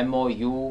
MOU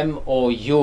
MOU,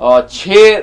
6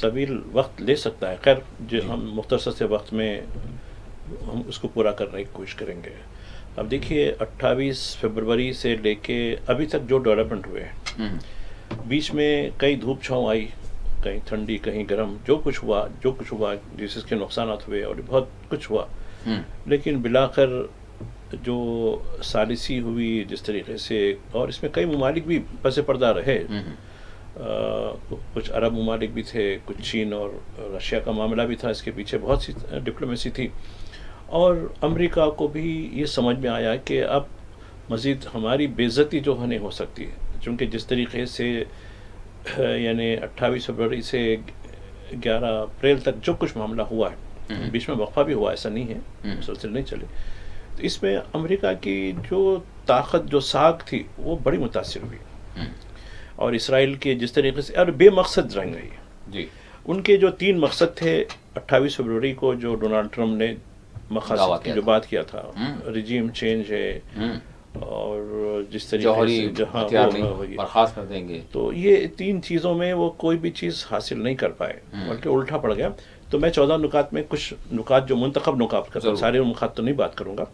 طویل وقت لے سکتا ہے. خیر جو ہم مختصر سے وقت میں ہم اس کو پورا کرنے کی کوشش کریں گے. اب دیکھیے 28 فروری سے لے کے ابھی تک جو ڈیولپمنٹ ہوئے ہیں، بیچ میں کئی دھوپ چھاؤں آئی، کہیں ٹھنڈی کہیں گرم، جو کچھ ہوا جس کے نقصانات ہوئے اور بہت کچھ ہوا، لیکن بالآخر جو ثالثی ہوئی جس طریقے سے، اور اس میں کئی ممالک بھی پس پردہ رہے، کچھ عرب ممالک بھی تھے، کچھ چین اور رشیا کا معاملہ بھی تھا، اس کے پیچھے بہت سی ڈپلومیسی تھی، اور امریکہ کو بھی یہ سمجھ میں آیا کہ اب مزید ہماری بے عزتی جو نہیں ہو سکتی ہے، چونکہ جس طریقے سے یعنی 28 فروری سے 11 اپریل تک جو کچھ معاملہ ہوا ہے، بیچ میں وقفہ بھی ہوا، ایسا نہیں ہے مسلسل نہیں چلے، تو اس میں امریکہ کی جو طاقت جو ساکھ تھی وہ بڑی متاثر ہوئی، اور اسرائیل کے جس طریقے سے اور بے مقصد رنگ گئی. جی ان کے جو 3 مقصد تھے 28 فروری کو جو ڈونلڈ ٹرمپ نے مقاصد کی جو بات کیا تھا، رجیم چینج ہے، اور جس طریقے سے جہاں برخاست کر دیں گے، تو یہ 3 چیزوں میں وہ کوئی بھی چیز حاصل نہیں کر پائے، بلکہ الٹا پڑ گیا. تو میں 14 نکات میں کچھ نکات جو منتخب نکات کرتا ہوں، سارے نکات تو نہیں بات کروں گا.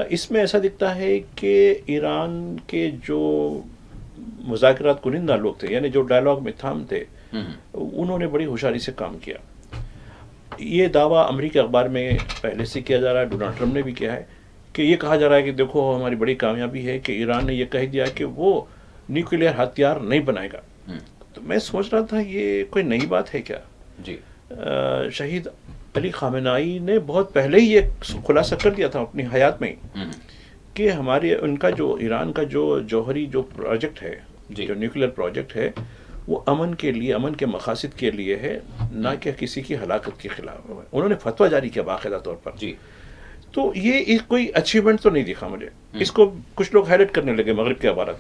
اس میں ایسا دکھتا ہے کہ ایران کے جو مذاکرات کنندہ لوگ تھے، یعنی جو ڈائلاگ میں تھام تھے، انہوں نے بڑی ہوشیاری سے کام کیا. یہ دعویٰ امریکی اخبار میں پہلے سے کیا جا رہا ہے، ڈونلڈ ٹرمپ نے بھی کیا ہے، کہ یہ کہا جا رہا ہے کہ دیکھو ہماری بڑی کامیابی ہے کہ ایران نے یہ کہہ دیا کہ وہ نیوکلیئر ہتھیار نہیں بنائے گا. تو میں سوچ رہا تھا یہ کوئی نئی بات ہے کیا؟ جی شہید علی خامنہئی نے بہت پہلے ہی یہ خلاصہ کر دیا تھا اپنی حیات میں کہ ان کا جو ایران کا جو جوہری جو پروجیکٹ ہے، جو نیوکلیئر پروجیکٹ ہے، وہ امن کے لیے، امن کے مقاصد کے لیے ہے، نہ کہ کسی کی ہلاکت کے خلاف. انہوں نے فتویٰ جاری کیا باقاعدہ طور پر. جی تو یہ کوئی اچیومنٹ تو نہیں دکھا مجھے. اس کو کچھ لوگ ہائلائٹ کرنے لگے مغرب کے عبارت،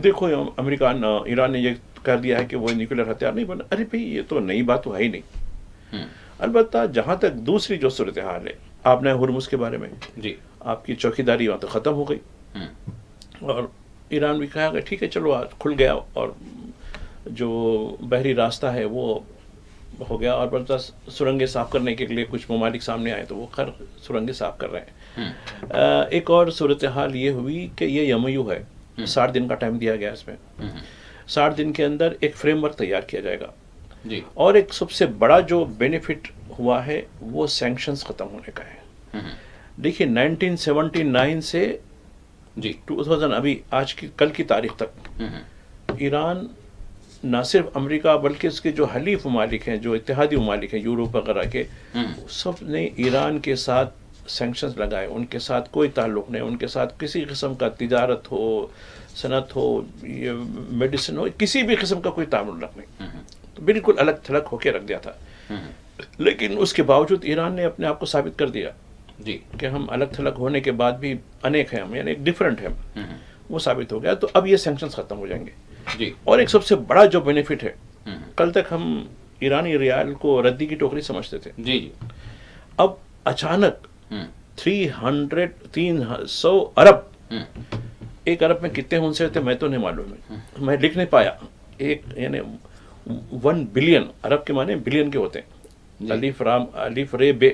دیکھو ایران نے یہ کر دیا ہے کہ وہ نیوکلیئر ہتھیار نہیں بنا. ارے بھائی یہ تو نئی بات تو ہے ہی نہیں. البتہ جہاں تک دوسری جو صورتحال ہے، آپ نے ہرمز کے بارے میں، جی آپ کی چوکیداری وہاں تو ختم ہو گئی، اور ایران بھی کہا کہ ٹھیک ہے چلو آج کھل گیا، اور جو بحری راستہ ہے وہ ہو گیا، اور بس سرنگیں صاف کرنے کے لیے کچھ ممالک سامنے آئے تو وہ خیر سرنگیں صاف کر رہے ہیں. ایک اور صورتحال یہ ہوئی کہ یہ MOU ہے، 60 دن کا ٹائم دیا گیا اس میں، 60 دن کے اندر ایک فریم ورک تیار کیا جائے گا. جی اور ایک سب سے بڑا جو بینیفٹ ہوا ہے وہ سینکشنز ختم ہونے کا ہے. دیکھیے 1979 سے جی 2000 ابھی آج کی کل کی تاریخ تک ایران نہ صرف امریکہ بلکہ اس کے جو حلیف ممالک ہیں، جو اتحادی ممالک ہیں یورپ وغیرہ کے، سب نے ایران کے ساتھ سینکشنز لگائے. ان کے ساتھ کوئی تعلق نہیں، ان کے ساتھ کسی قسم کا تجارت ہو، صنعت ہو، میڈیسن ہو، کسی بھی قسم کا کوئی تعلق نہیں، تو بالکل الگ تھلگ ہو کے رکھ دیا تھا. لیکن اس کے باوجود ایران نے اپنے آپ کو ثابت کر دیا جی کہ ہم الگ تھلگ ہونے کے بعد بھی انیک ہیں، ہم یعنی ایک ڈفرینٹ ہیں، وہ ثابت ہو گیا. تو اب یہ سینکشنز ختم ہو جائیں گے. جی اور ایک سب سے بڑا جو بینیفٹ ہے، کل تک ہم ایرانی ریال کو ردی کی ٹوکری سمجھتے تھے، جی جی اب اچانک 300 ارب، ایک ارب میں کتنے ہنسے ہوتے میں تو نہیں معلوم ہے، میں لکھ نہیں پایا. ایک یعنی 1 بلین، ارب کے معنی بلین کے ہوتے ہیں، الف رام الف رے بے،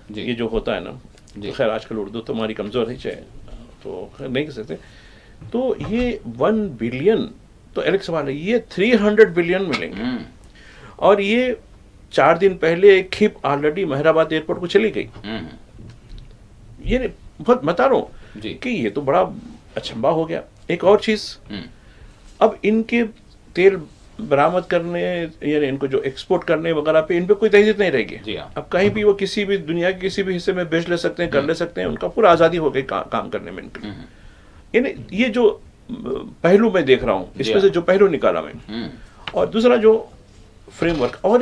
یہ جو ہوتا ہے نا. خیر آج کل اردو تو ہماری کمزور ہی ہے تو خیر نہیں کہہ سکتے. تو یہ 1 بلین تو ایک سوال ہے، یہ 300 بلین ملیں گے. اور یہ 4 دن پہلے ایک کھپ آلریڈی مہرآباد ایئرپورٹ کو چلی گئی. یہ بہت بتا رہا ہوں کہ یہ تو بڑا اچھمبا ہو گیا. ایک اور چیز، اب ان کے تیل برآمد کرنے یعنی ان کو جو ایکسپورٹ کرنے وغیرہ پہ ان پہ کوئی تہذیب نہیں رہے گی. اب کہیں بھی وہ کسی بھی دنیا کے کسی بھی حصے میں بیچ لے سکتے ہیں، کر لے سکتے ہیں، ان کا پورا آزادی ہو گئی کام کرنے میں ان کے. یعنی یہ جو پہلو میں دیکھ رہا ہوں، اس میں سے جو پہلو نکالا میں، اور دوسرا جو فریم ورک، اور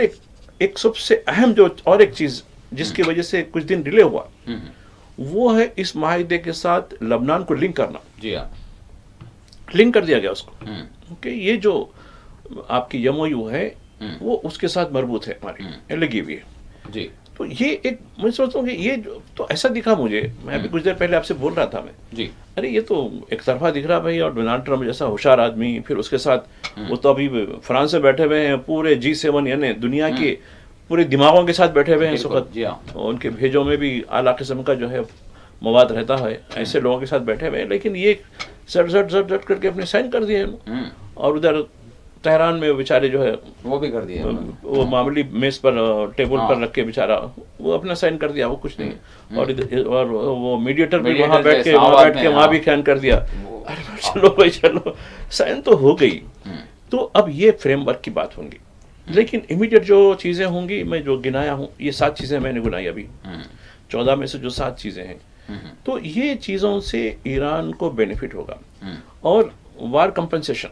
ایک سب سے اہم جو اور ایک چیز جس کی وجہ سے کچھ دن ڈیلے ہوا، وہ ہے اس معاہدے کے ساتھ لبنان کو لنک کرنا. جی ہاں، لنک کر دیا گیا اس کو کہ یہ جو آپ کی MOU ہے وہ اس کے ساتھ مربوط ہے، ہماری لگی ہوئی ہے. جی تو یہ ایک میں سوچتا ہوں کہ یہ تو ایسا دکھا مجھے، میں ابھی کچھ دیر پہلے آپ سے بول رہا تھا میں، جی ارے یہ تو ایک طرفہ دکھ رہا بھائی، اور ڈونلڈ ٹرمپ جیسا ہوشیار آدمی، پھر اس کے ساتھ وہ تو ابھی فرانس سے بیٹھے ہوئے ہیں، پورے G7 یعنی دنیا کے پورے دماغوں کے ساتھ بیٹھے ہوئے ہیں اس وقت، جی ہاں ان کے بھیجوں میں بھی اعلیٰ قسم کا جو ہے مواد رہتا ہے، ایسے لوگوں کے ساتھ بیٹھے ہوئے ہیں، لیکن یہ زٹ زٹ زٹ زٹ کر کے اپنے سائن کر دیے، اور ادھر تہران میں بیچارے جو ہے وہ بھی کر دیا وہ معمولی میز پر ٹیبل پر رکھ کے بیچارہ وہ اپنا سائن کر دیا، وہ کچھ نہیں، اور وہ میڈیٹر بھی وہاں بیٹھ کے وہاں بھی سائن کر دیا، چلو بھائی چلو سائن تو ہو گئی. تو اب یہ فریم ورک کی بات ہوں گی، لیکن امیڈیٹ جو چیزیں ہوں گی، میں جو گنایا ہوں یہ 7 چیزیں میں نے گنائی ابھی، 14 میں سے جو 7 چیزیں ہیں، تو یہ چیزوں سے ایران کو بینیفٹ ہوگا. اور وار کمپنسیشن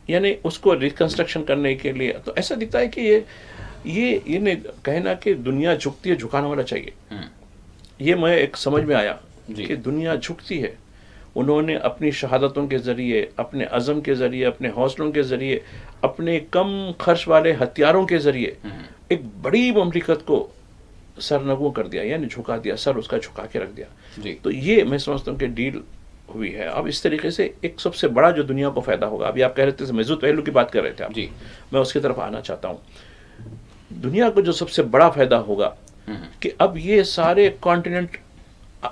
یعنی اس کو ریکنسٹرکشن کرنے کے لیے، تو ایسا دکھتا ہے کہ یہ نہیں کہنا کہ دنیا جھکتی ہے، جھکانا والا چاہیے. یہ میں ایک سمجھ میں آیا کہ دنیا جھکتی ہے. انہوں نے اپنی شہادتوں کے ذریعے، اپنے عزم کے ذریعے، اپنے حوصلوں کے ذریعے، اپنے کم خرچ والے ہتھیاروں کے ذریعے ایک بڑی مملکت کو سرنگوں کر دیا، یعنی جھکا دیا، سر اس کا جھکا کے رکھ دیا. تو یہ میں سمجھتا ہوں کہ ڈیل ہوئی ہے. اب اس طریقے سے ایک سب سے بڑا جو دنیا کو فائدہ ہوگا، ابھی آپ کہہ رہے تھے محدود پہلو کی بات کر رہے تھے آپ، جی میں اس کی طرف آنا چاہتا ہوں. دنیا کو جو سب سے بڑا فائدہ ہوگا کہ اب یہ سارے کانٹیننٹ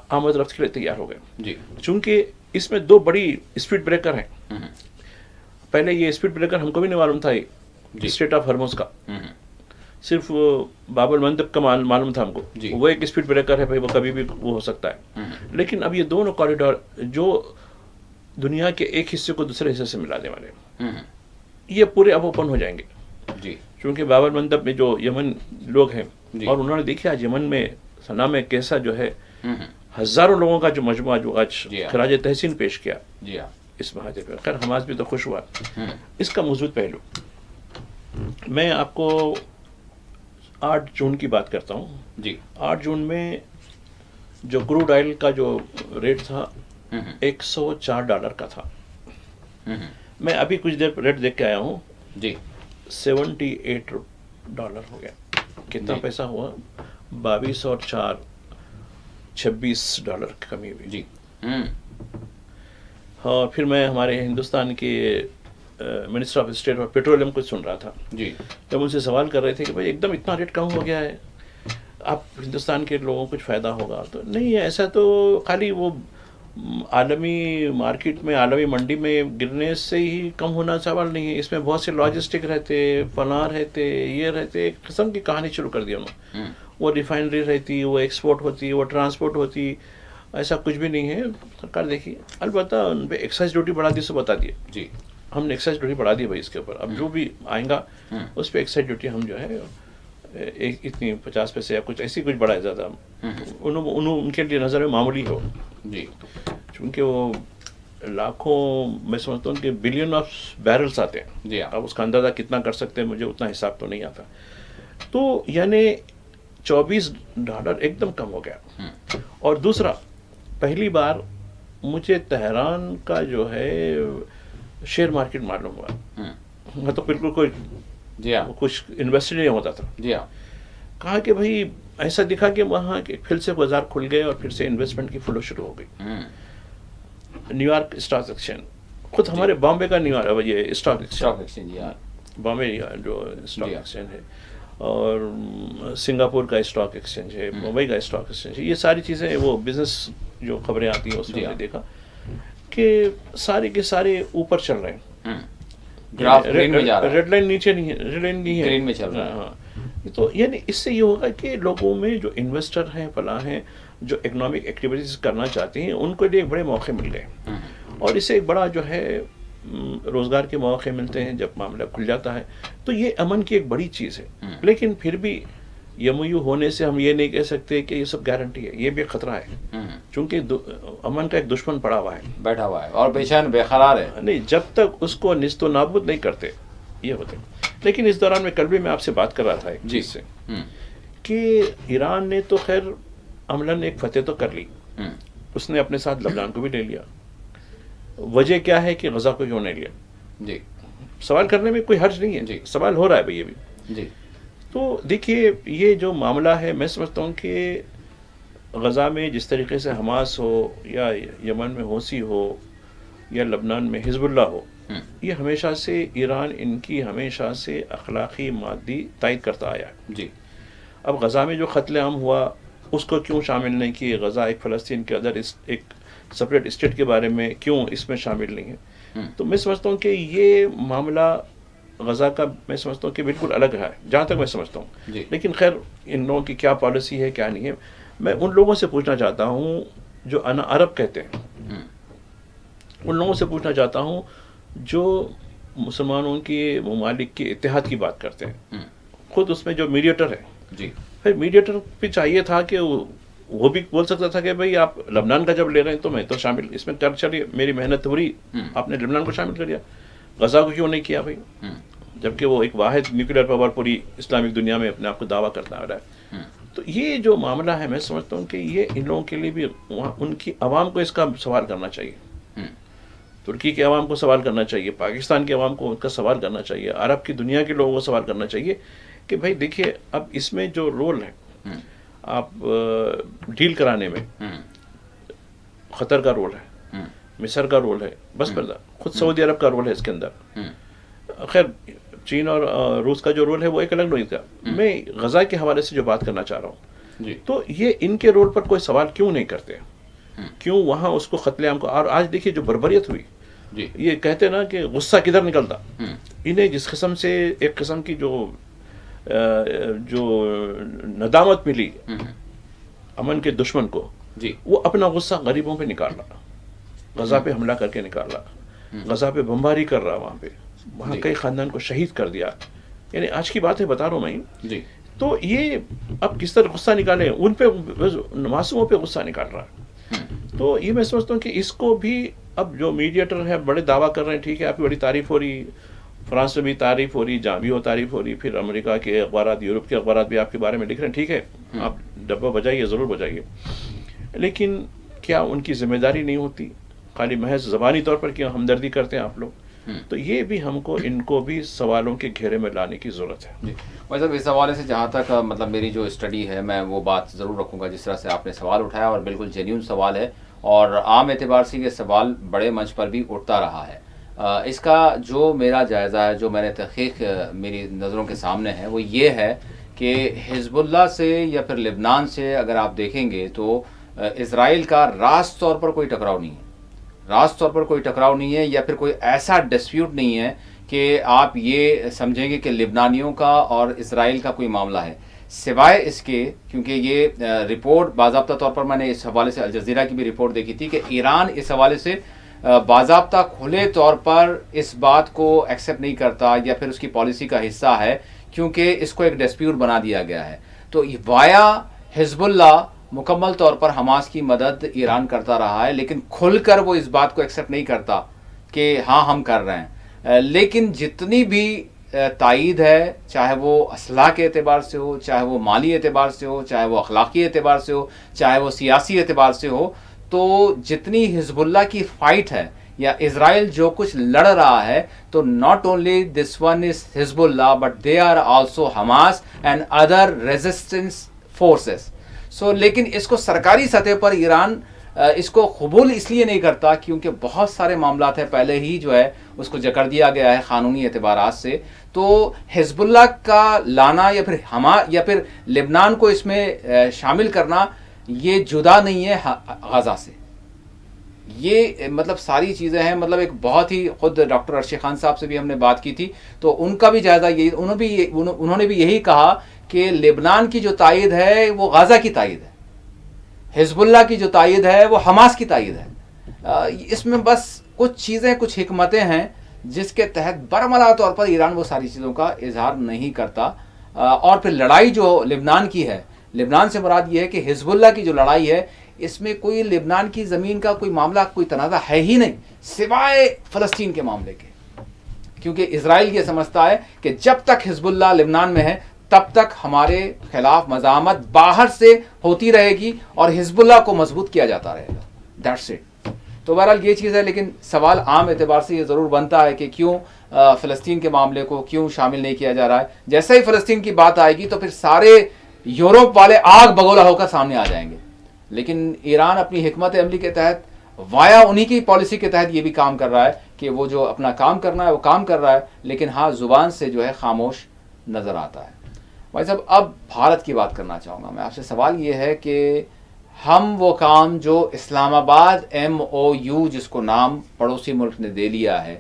آمد رفت کے لیے تیار ہو گئے. جی چونکہ اس میں 2 بڑی اسپیڈ بریکر ہیں. پہلے یہ اسپیڈ بریکر ہم کو بھی نہیں معلوم تھا، اسٹریٹ آف ہرمز کا، صرف باب المندب کا معلوم تھا ہم کو، وہ ایک اسپیڈ بریکر ہے بھائی، وہ کبھی بھی وہ ہو سکتا ہے. لیکن اب یہ دونوں کوریڈور جو دنیا کے ایک حصے کو دوسرے حصے سے ملانے والے ہیں، یہ پورے اب اوپن ہو جائیں گے. جی چونکہ باب المندب میں جو یمن لوگ ہیں، اور انہوں نے دیکھا آج یمن میں صنعاء میں کیسا جو ہے ہزاروں لوگوں کا جو مجموعہ جو آج خراج تحسین پیش کیا اس معاہدے پہ. خیر حماس بھی تو خوش ہوا. اس کا مثبت پہلو میں آپ کو 8 جون کی بات کرتا ہوں. جی 8 جون میں جو کروڈ آئل کا جو ریٹ تھا $104 کا تھا. میں ابھی کچھ دیر ریٹ دیکھ کے آیا ہوں، جی $78 ہو گیا. کتنا پیسہ ہوا؟ 22 اور 4 $26 کی کمی ہوئی. جی اور پھر میں ہمارے ہندوستان کے منسٹر آف اسٹیٹ اور پیٹرولیم کو سن رہا تھا، جی جب ان سے سوال کر رہے تھے کہ بھائی ایک دم اتنا ریٹ کم ہو گیا ہے، آپ ہندوستان کے لوگوں کو کچھ فائدہ ہوگا؟ تو نہیں، ایسا تو خالی وہ عالمی مارکیٹ میں، عالمی منڈی میں گرنے سے ہی کم ہونا سوال نہیں ہے، اس میں بہت سے لاجسٹک رہتے، فلاں رہتے، یہ رہتے، ایک قسم کی کہانی شروع کر دی انہوں نے. وہ ریفائنری رہتی، وہ ایکسپورٹ ہوتی، وہ ٹرانسپورٹ ہوتی، ایسا کچھ بھی نہیں ہے. سرکار دیکھیے، البتہ ان پہ ایکسائز ڈیوٹی بڑھا دی، سو بتا دیا. جی ہم نے ایکسائز ڈیوٹی بڑھا دی بھائی اس کے اوپر، اب جو بھی آئیں گا اس پہ ایکسائز ڈیوٹی ہم جو ہے اتنی 50 پیسے یا کچھ ایسی کچھ بڑھائے زیادہ، ان کے لیے نظر میں معمولی ہو. جی چونکہ وہ لاکھوں، میں سمجھتا ہوں کہ بلین آف بیرلز آتے ہیں. جی اب اس کا اندازہ کتنا کر سکتے ہیں، مجھے اتنا حساب تو نہیں آتا. تو یعنی $24 ایک دم کم ہو گیا. اور دوسرا، پہلی بار مجھے تہران کا جو ہے شیئر مارکیٹ معلوم ہوا. میں تو بالکل کوئی جی ہاں کچھ انویسٹ نہیں ہوتا تھا. جی ہاں کہا کہ بھائی ایسا دکھا کہ وہاں پھر سے بازار کھل گئے اور پھر سے انویسٹمنٹ کی فلو شروع ہو گئی. نیو یارک اسٹاک ایکسچینج، خود ہمارے بامبے کا نیو یارک یہ اسٹاک ایکسچینج، بامبے جو اسٹاک ایکسچینج ہے، اور سنگاپور کا اسٹاک ایکسچینج ہے، ممبئی کا اسٹاک ایکسچینج ہے، یہ ساری چیزیں وہ بزنس جو خبریں آتی ہیں اس میں نے دیکھا کہ سارے کے سارے اوپر چل رہے ہیں. ریڈ لائن نیچے نہیں ہے، ریڈ لائن نہیں ہے، گرین میں چل رہا ہے. ہاں، تو یعنی اس سے یہ ہوگا کہ لوگوں میں جو انویسٹر ہیں، فلاں ہیں، جو اکنامک ایکٹیویٹیز کرنا چاہتے ہیں، ان کو لیے بڑے موقع مل گئے. اور اس سے ایک بڑا جو ہے روزگار کے مواقع ملتے ہیں جب معاملہ کھل جاتا ہے. تو یہ امن کی ایک بڑی چیز ہے. لیکن پھر بھی MOU ہونے سے ہم یہ نہیں کہہ سکتے کہ یہ سب گارنٹی ہے، یہ بھی خطرہ ہے. چونکہ امن کا ایک دشمن پڑا ہوا ہے، بیٹھا ہوا ہے اور بے چین بے قرار ہے. نہیں، جب تک اس کو نیست و نابود نہیں کرتے یہ ہوتے. لیکن اس دوران میں کل بھی میں آپ سے بات کر رہا تھا ایک چیز سے کہ ایران نے تو خیر عملاً ایک فتح تو کر لی، اس نے اپنے ساتھ لبنان کو بھی لے لیا. وجہ کیا ہے کہ غزہ کو کیوں نہیں لیا؟ جی سوال کرنے میں کوئی حرج نہیں ہے. جی سوال ہو رہا ہے بھئی یہ بھی. جی تو دیکھیے یہ جو معاملہ ہے میں سمجھتا ہوں کہ غزہ میں جس طریقے سے حماس ہو یا یمن میں حوثی ہو یا لبنان میں حزب اللہ ہو، یہ ہمیشہ سے ایران ان کی ہمیشہ سے اخلاقی مادی تائید کرتا آیا ہے. جی. اب غزہ میں جو قتل عام ہوا اس کو کیوں شامل نہیں کیے؟ غزہ ایک فلسطین کے اندر ایک سپریٹ اسٹیٹ کے بارے میں کیوں اس میں شامل نہیں ہے؟ تو میں سمجھتا ہوں کہ یہ معاملہ غزہ کا میں سمجھتا ہوں کہ بالکل الگ ہے جہاں تک میں سمجھتا ہوں. لیکن خیر ان لوگوں کی کیا پالیسی ہے کیا نہیں ہے، میں ان لوگوں سے پوچھنا چاہتا ہوں جو انا عرب کہتے ہیں، ان لوگوں سے پوچھنا چاہتا ہوں جو مسلمانوں کے ممالک کے اتحاد کی بات کرتے ہیں. خود اس میں جو میڈیٹر ہے، جی، پھر میڈیٹر بھی چاہیے تھا کہ وہ بھی بول سکتا تھا کہ بھئی آپ لبنان کا جب لے رہے ہیں تو میں تو شامل اس میں کر چلیے، میری محنت ہو رہی، آپ نے لبنان کو شامل کر دیا، غزہ کو کیوں نہیں کیا بھائی؟ جبکہ وہ ایک واحد نیوکلیئر پاور پوری اسلامک دنیا میں اپنے آپ کو دعویٰ کرتا آ رہا ہے. تو یہ جو معاملہ ہے میں سمجھتا ہوں کہ یہ ان لوگوں کے لیے بھی ان کی عوام کو اس کا سوال کرنا چاہیے. ترکی کے عوام کو سوال کرنا چاہیے، پاکستان کے عوام کو ان کا سوال کرنا چاہیے، عرب کی دنیا کے لوگوں کو سوال کرنا چاہیے کہ بھائی دیکھیے اب اس میں جو رول ہے آپ ڈیل کرانے میں قطر کا رول ہے، مصر کا رول ہے، بس پردہ خود سعودی عرب کا رول ہے اس کے اندر. خیر چین اور روس کا جو رول ہے وہ ایک الگ لوگ کا. میں غزہ کے حوالے سے جو بات کرنا چاہ رہا ہوں تو یہ ان کے رول پر کوئی سوال کیوں نہیں کرتے؟ کیوں وہاں اس کو قتل عام کو؟ اور آج دیکھیے جو بربریت ہوئی، یہ کہتے نا کہ غصہ کدھر نکلتا، انہیں جس قسم سے ایک قسم کی جو ندامت ملی امن کے دشمن کو، وہ اپنا غصہ غریبوں پہ نکال رہا، غزہ پہ حملہ کر کے نکال رہا، غزہ پہ بمباری کر رہا، وہاں کئی خاندان کو شہید کر دیا. یعنی آج کی بات ہے بتا رہا ہوں میں. تو یہ اب کس طرح غصہ نکالے؟ ان پہ معصوموں پہ غصہ نکال رہا ہے. تو یہ میں سمجھتا ہوں کہ اس کو بھی اب جو میڈیٹر ہے بڑے دعویٰ کر رہے ہیں، ٹھیک ہے آپ کی بڑی تعریف ہو رہی، فرانس میں بھی تعریف ہو رہی، جہاں بھی ہو تعریف ہو رہی، پھر امریکہ کے اخبارات، یورپ کے اخبارات بھی آپ کے بارے میں لکھ رہے ہیں، ٹھیک ہے آپ ڈبہ بجائیے، ضرور بجائیے، لیکن کیا ان کی ذمہ داری نہیں ہوتی؟ خالی محض زبانی طور پر کیا ہمدردی کرتے ہیں آپ لوگ؟ تو یہ بھی ہم کو ان کو بھی سوالوں کے گھیرے میں لانے کی ضرورت ہے. بھائی صاحب اس حوالے سے جہاں تک مطلب میری جو اسٹڈی ہے میں وہ بات ضرور رکھوں گا جس طرح سے آپ نے سوال اٹھایا، اور بالکل جینیون سوال ہے اور عام اعتبار سے یہ سوال بڑے منچ پر بھی اٹھتا رہا ہے. اس کا جو میرا جائزہ ہے، جو میں نے تحقیق میری نظروں کے سامنے ہے، وہ یہ ہے کہ حزب اللہ سے یا پھر لبنان سے اگر آپ دیکھیں گے تو اسرائیل کا راست طور پر کوئی ٹکراؤ نہیں ہے، راست طور پر کوئی ٹکراؤ نہیں ہے، یا پھر کوئی ایسا ڈسپیوٹ نہیں ہے کہ آپ یہ سمجھیں گے کہ لبنانیوں کا اور اسرائیل کا کوئی معاملہ ہے، سوائے اس کے کیونکہ یہ رپورٹ باضابطہ طور پر میں نے اس حوالے سے الجزیرہ کی بھی رپورٹ دیکھی تھی کہ ایران اس حوالے سے باضابطہ کھلے طور پر اس بات کو ایکسیپٹ نہیں کرتا یا پھر اس کی پالیسی کا حصہ ہے، کیونکہ اس کو ایک ڈسپیوٹ بنا دیا گیا ہے. تو وایا حزب اللہ مکمل طور پر حماس کی مدد ایران کرتا رہا ہے، لیکن کھل کر وہ اس بات کو ایکسیپٹ نہیں کرتا کہ ہاں ہم کر رہے ہیں. لیکن جتنی بھی تائید ہے، چاہے وہ اسلحہ کے اعتبار سے ہو، چاہے وہ مالی اعتبار سے ہو، چاہے وہ اخلاقی اعتبار سے ہو، چاہے وہ سیاسی اعتبار سے ہو، تو جتنی حزب اللہ کی فائٹ ہے یا اسرائیل جو کچھ لڑ رہا ہے، تو not only this one is Hezbollah but they are also Hamas and other resistance forces. لیکن اس کو سرکاری سطح پر ایران اس کو قبول اس لیے نہیں کرتا کیونکہ بہت سارے معاملات ہیں، پہلے ہی جو ہے اس کو جکڑ دیا گیا ہے قانونی اعتبارات سے. تو حزب اللہ کا لانا یا پھر لبنان کو اس میں شامل کرنا یہ جدا نہیں ہے غزہ سے. یہ مطلب ساری چیزیں ہیں، مطلب ایک بہت ہی، خود ڈاکٹر ارشی خان صاحب سے بھی ہم نے بات کی تھی تو ان کا بھی جائزہ یہی، انہوں نے بھی یہی کہا کہ لبنان کی جو تائید ہے وہ غزہ کی تائید ہے، حزب اللہ کی جو تائید ہے وہ حماس کی تائید ہے. اس میں بس کچھ چیزیں، کچھ حکمتیں ہیں جس کے تحت برملا طور پر ایران وہ ساری چیزوں کا اظہار نہیں کرتا. اور پھر لڑائی جو لبنان کی ہے، لبنان سے مراد یہ ہے کہ حزب اللہ کی جو لڑائی ہے اس میں کوئی لبنان کی زمین کا کوئی معاملہ، کوئی تنازع ہے ہی نہیں سوائے فلسطین کے معاملے کے. کیونکہ اسرائیل یہ سمجھتا ہے کہ جب تک حزب اللہ لبنان میں ہے تب تک ہمارے خلاف مزاحمت باہر سے ہوتی رہے گی اور حزب اللہ کو مضبوط کیا جاتا رہے گا. That's it. تو بہرحال یہ چیز ہے، لیکن سوال عام اعتبار سے یہ ضرور بنتا ہے کہ کیوں فلسطین کے معاملے کو کیوں شامل نہیں کیا جا رہا ہے. جیسے ہی فلسطین کی بات آئے گی تو پھر سارے یورپ والے آگ بگولا ہو کر سامنے آ جائیں گے. لیکن ایران اپنی حکمت عملی کے تحت وایا انہی کی پالیسی کے تحت یہ بھی کام کر رہا ہے کہ وہ جو اپنا کام کرنا ہے وہ کام کر رہا ہے، لیکن ہاں زبان سے جو ہے خاموش نظر آتا ہے. بھائی صاحب، اب بھارت کی بات کرنا چاہوں گا میں آپ سے. سوال یہ ہے کہ ہم وہ کام جو اسلام آباد MOU جس کو نام پڑوسی ملک نے دے لیا ہے،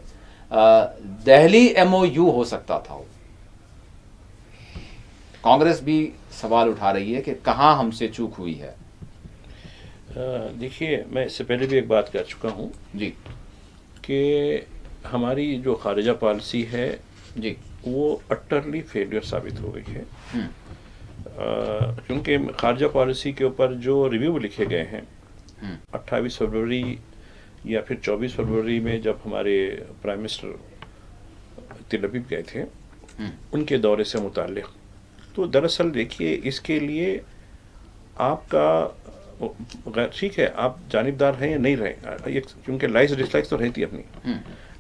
دہلی MOU ہو سکتا تھا. وہ کانگریس بھی سوال اٹھا رہی ہے کہ کہاں ہم سے چوک ہوئی ہے. دیکھیے، میں اس سے پہلے بھی ایک بات کر چکا ہوں جی کہ ہماری جو خارجہ پالیسی ہے جی وہ اٹرلی فیلئر ثابت ہو گئی ہے. کیونکہ خارجہ پالیسی کے اوپر جو ریویو لکھے گئے ہیں 28 فروری یا پھر 24 فروری میں جب ہمارے پرائم منسٹر تل ابیب گئے تھے ان کے دورے سے متعلق، تو دراصل دیکھیے اس کے لیے آپ کا ٹھیک ہے آپ جانبدار ہیں یا نہیں رہے، کیونکہ لائکس ڈس لائکس تو رہتی اپنی،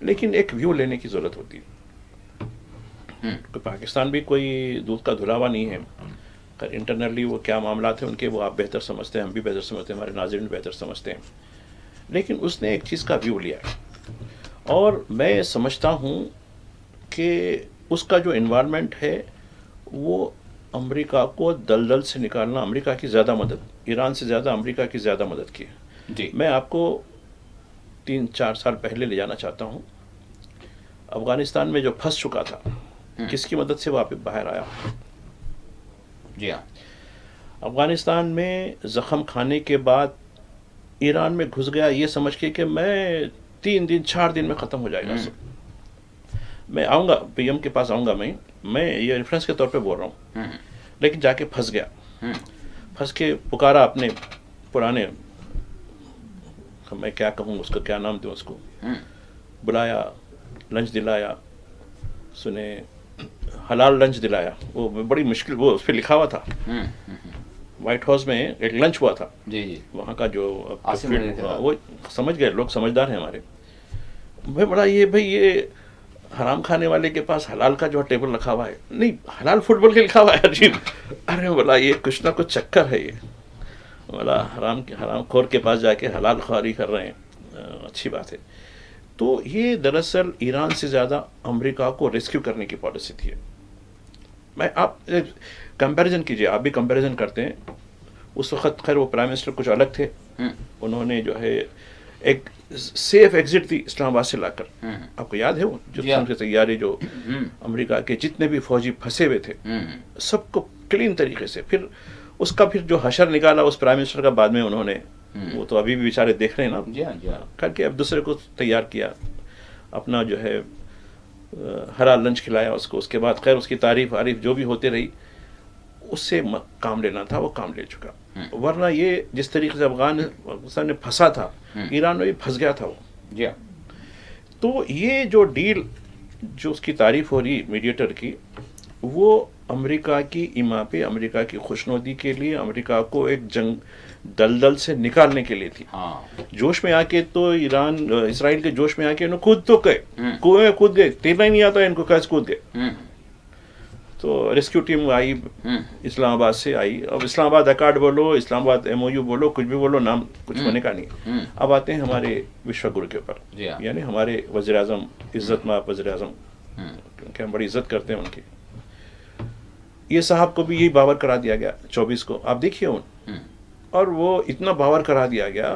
لیکن ایک ویو لینے کی ضرورت ہوتی ہے. پاکستان بھی کوئی دودھ کا دھلاوا نہیں ہے. انٹرنلی وہ کیا معاملات ہیں ان کے وہ آپ بہتر سمجھتے ہیں، ہم بھی بہتر سمجھتے ہیں، ہمارے ناظرین بھی بہتر سمجھتے ہیں. لیکن اس نے ایک چیز کا ویو لیا ہے، اور میں سمجھتا ہوں کہ اس کا جو انوائرمنٹ ہے وہ امریکہ کو دلدل سے نکالنا، امریکہ کی زیادہ مدد، ایران سے زیادہ امریکہ کی زیادہ مدد کی ہے. جی میں آپ کو 3-4 سال پہلے لے جانا چاہتا ہوں. افغانستان میں جو پھنس چکا تھا، کس کی مدد سے وہ باہر آیا؟ جی ہاں، افغانستان میں زخم کھانے کے بعد ایران میں گھس گیا یہ سمجھ کے کہ میں 3 دن 4 دن میں ختم ہو جائے گا سب. میں آؤں گا پی ایم کے پاس، آؤں گا میں یہ ریفرنس کے طور پہ بول رہا ہوں. لیکن جا کے پھنس گیا، پھنس کے پکارا اپنے پرانے، میں کیا کہوں اس کا کیا نام دوں اس کو، بلایا، لنچ دلایا، سنے حلال لنچ دلایا. وہ بڑی مشکل، وہ اس پہ لکھا ہوا تھا وائٹ ہاؤس میں ایک لنچ ہوا تھا. جی جی وہاں کا جو وہ وہ سمجھ گئے لوگ، سمجھدار ہیں ہمارے. میں بڑا یہ حرام کھانے والے کے پاس حلال کا جو ٹیبل رکھا ہوا ہے، نہیں حلال فٹ بال کے لکھا ہوا ہے. عجیب. ارے بولا یہ کچھ نہ کچھ چکر ہے. یہ بولا حرام خور کے پاس جا کے حلال خواری کر رہے ہیں. اچھی بات ہے. تو یہ دراصل ایران سے زیادہ امریکہ کو ریسکیو کرنے کی پالیسی تھی. میں آپ کمپیریزن کیجئے، آپ بھی کمپیریزن کرتے ہیں. اس وقت خیر وہ پرائم منسٹر کچھ الگ تھے، انہوں نے جو ہے ایک سیف ایگزٹ دی اسلام آباد سے لا کر. آپ کو یاد ہے وہ جو سے تیاری جو امریکہ کے جتنے بھی فوجی پھنسے ہوئے تھے سب کو کلین طریقے سے، پھر اس کا پھر جو حشر نکالا اس پرائم منسٹر کا بعد میں انہوں نے، وہ تو ابھی بھی بیچارے دیکھ رہے ہیں نا، کر کے اب دوسرے کو تیار کیا، اپنا جو ہے حلال لنچ کھلایا اس کو. اس کے بعد خیر اس کی تعریف جو بھی ہوتے رہی، اس سے کام لینا تھا وہ کام لے چکا. ورنہ یہ جس طریقے سے افغانستان نے پھنسا تھا، ایران میں بھی پھنس گیا تھا وہ. تو یہ جو ڈیل جو اس کی تعریف ہو رہی میڈیٹر کی، وہ امریکہ کی ایما پہ، امریکہ کی خوشنودی کے لیے، امریکہ کو ایک جنگ دلدل سے نکالنے کے لیے تھی. جوش میں آ کے تو اسرائیل کے جوش میں آ کے انہوں کود تو گئے، کنویں میں کود گئے، تیرنا ہی نہیں آتا ان کو، کیسے کود گئے. تو ریسکیو ٹیم آئی اسلام آباد سے آئی. اب اسلام آباد اکارڈ بولو، اسلام آباد MOU بولو، کچھ بھی بولو، نام کچھ ہونے کا نہیں. اب آتے ہیں ہمارے وشوا گرو کے اوپر، یعنی ہمارے وزیر اعظم، عزت مآب وزیر اعظم، کیونکہ ہم بڑی عزت کرتے ہیں ان کی. یہ صاحب کو بھی یہی باور کرا دیا گیا 24 کو. آپ دیکھیے اور وہ اتنا باور کرا دیا گیا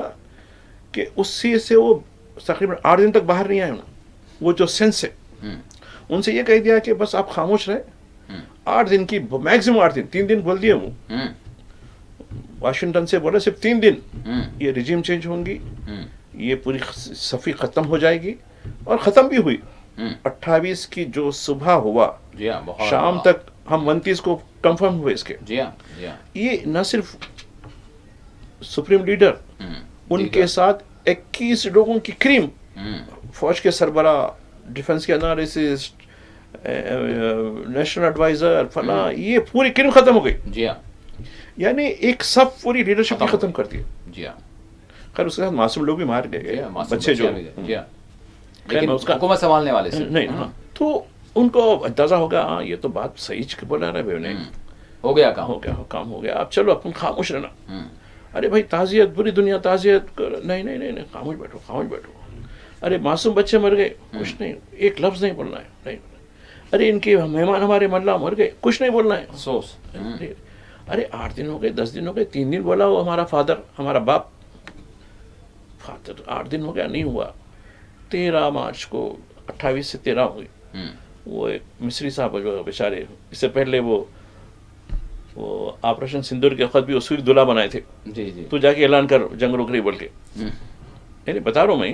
کہ اس سے وہ تقریباً 8 دن تک باہر نہیں آئے. وہ جو سینس ہے ان سے یہ کہہ دیا کہ بس آپ خاموش رہے. 8 دن کی میکسیمم 8 دن، 3 دن بول دیے وہ. واشنگٹن سے بولا صرف 3 دن یہ رجیم چینج ہوں گی، یہ پوری صفی ختم ہو جائے گی. اور ختم بھی ہوئی. 28 کی جو صبح ہوا، شام تک ہم 29 کو کنفرم ہوئے اس کے. یہ نہ صرف سپریم لیڈر، ان کے ساتھ 21 لوگوں کی کریم، فوج کے سربراہ، ڈیفنس کے انالیسسٹ، نیشنل ایڈوائزر، فلاں، یہ پوری کریم ختم ہو گئی. یعنی ایک سب پوری لیڈرشپ کی ختم کر دی. خیر اس کے ساتھ معصوم لوگ بھی مار گئے، بچے جو جی ہاں، خیر لیکن میں اس کا حکومت سنبھالنے والے سے نہیں ہاں، تو ان کو اندازہ ہوگا ہاں یہ تو بات صحیح بولا رہا ہے، نہیں ہو گیا کام. کام ہو گیا، اب چلو اپن خاموش رہنا. ارے بھائی تعزیت، پوری دنیا تعزیت نہیں خاموش بیٹھو. ارے معصوم بچے مر گئے، کچھ نہیں، ایک لفظ نہیں بولنا ہے، نہیں. ارے ان کے مہمان ہمارے ملا مر گئے، کچھ نہیں بولنا ہے. افسوس. ارے 8 دن ہو گئے، 10 دن ہو گئے، 3 دن بولا وہ ہمارا فادر، ہمارا باپ. فادر 8 دن ہو گیا نہیں ہوا. 13 مارچ کو 28 سے 13 ہوئی. وہ ایک مصری صاحب جو بیچارے اس سے پہلے وہ آپریشن سندور کے وقت بھی اس کو دلہا بنائے تھے. جی جی. تو جا کے اعلان کر جنگ رک رہی بول کے. یعنی بتا رہا ہوں میں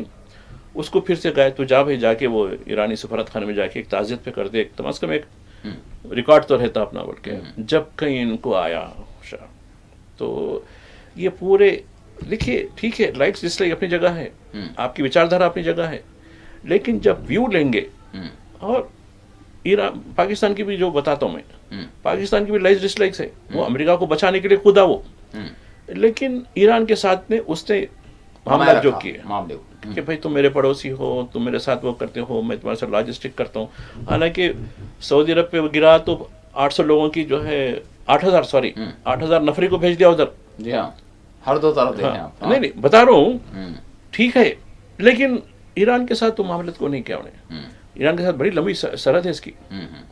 اس کو پھر سے گئے تو جا بھائی جا کے وہ ایرانی سفارت خانے میں جا کے ایک تعزیت پہ کر دے، کم از کم ایک ریکارڈ تو رہتا اپنا بول کے. جب کہیں ان کو آیا تو یہ پورے دیکھیے ٹھیک ہے، لائکس ڈس لائک اپنی جگہ ہے، آپ کی وچاردھارا اپنی جگہ ہے، لیکن جب ویو لیں گے اور ایران پاکستان کی بھی جو بتاتا ہوں میں، پاکستان کی بھی لائکس ڈس لائکس ہے، وہ امریکہ کو بچانے کے لیے خدا وہ، لیکن ایران کے ساتھ نے اس نے معاملات جو کیے کہ بھائی تم میرے پڑوسی ہو، تم میرے ساتھ وہ کرتے ہو، میں تمہارے ساتھ لاجسٹک کرتا ہوں. حالانکہ سعودی عرب پہ گرا تو 800 لوگوں کی جو ہے 8,000 نفری کو بھیج دیا ادھر. جی ہاں، ہر دو طرف دیکھیں آپ. نہیں بتا رہا ہوں ٹھیک ہے، لیکن ایران کے ساتھ تو معاملت کو نہیں کیا انہیں. ایران کے ساتھ بڑی لمبی سرحد ہے اس کی.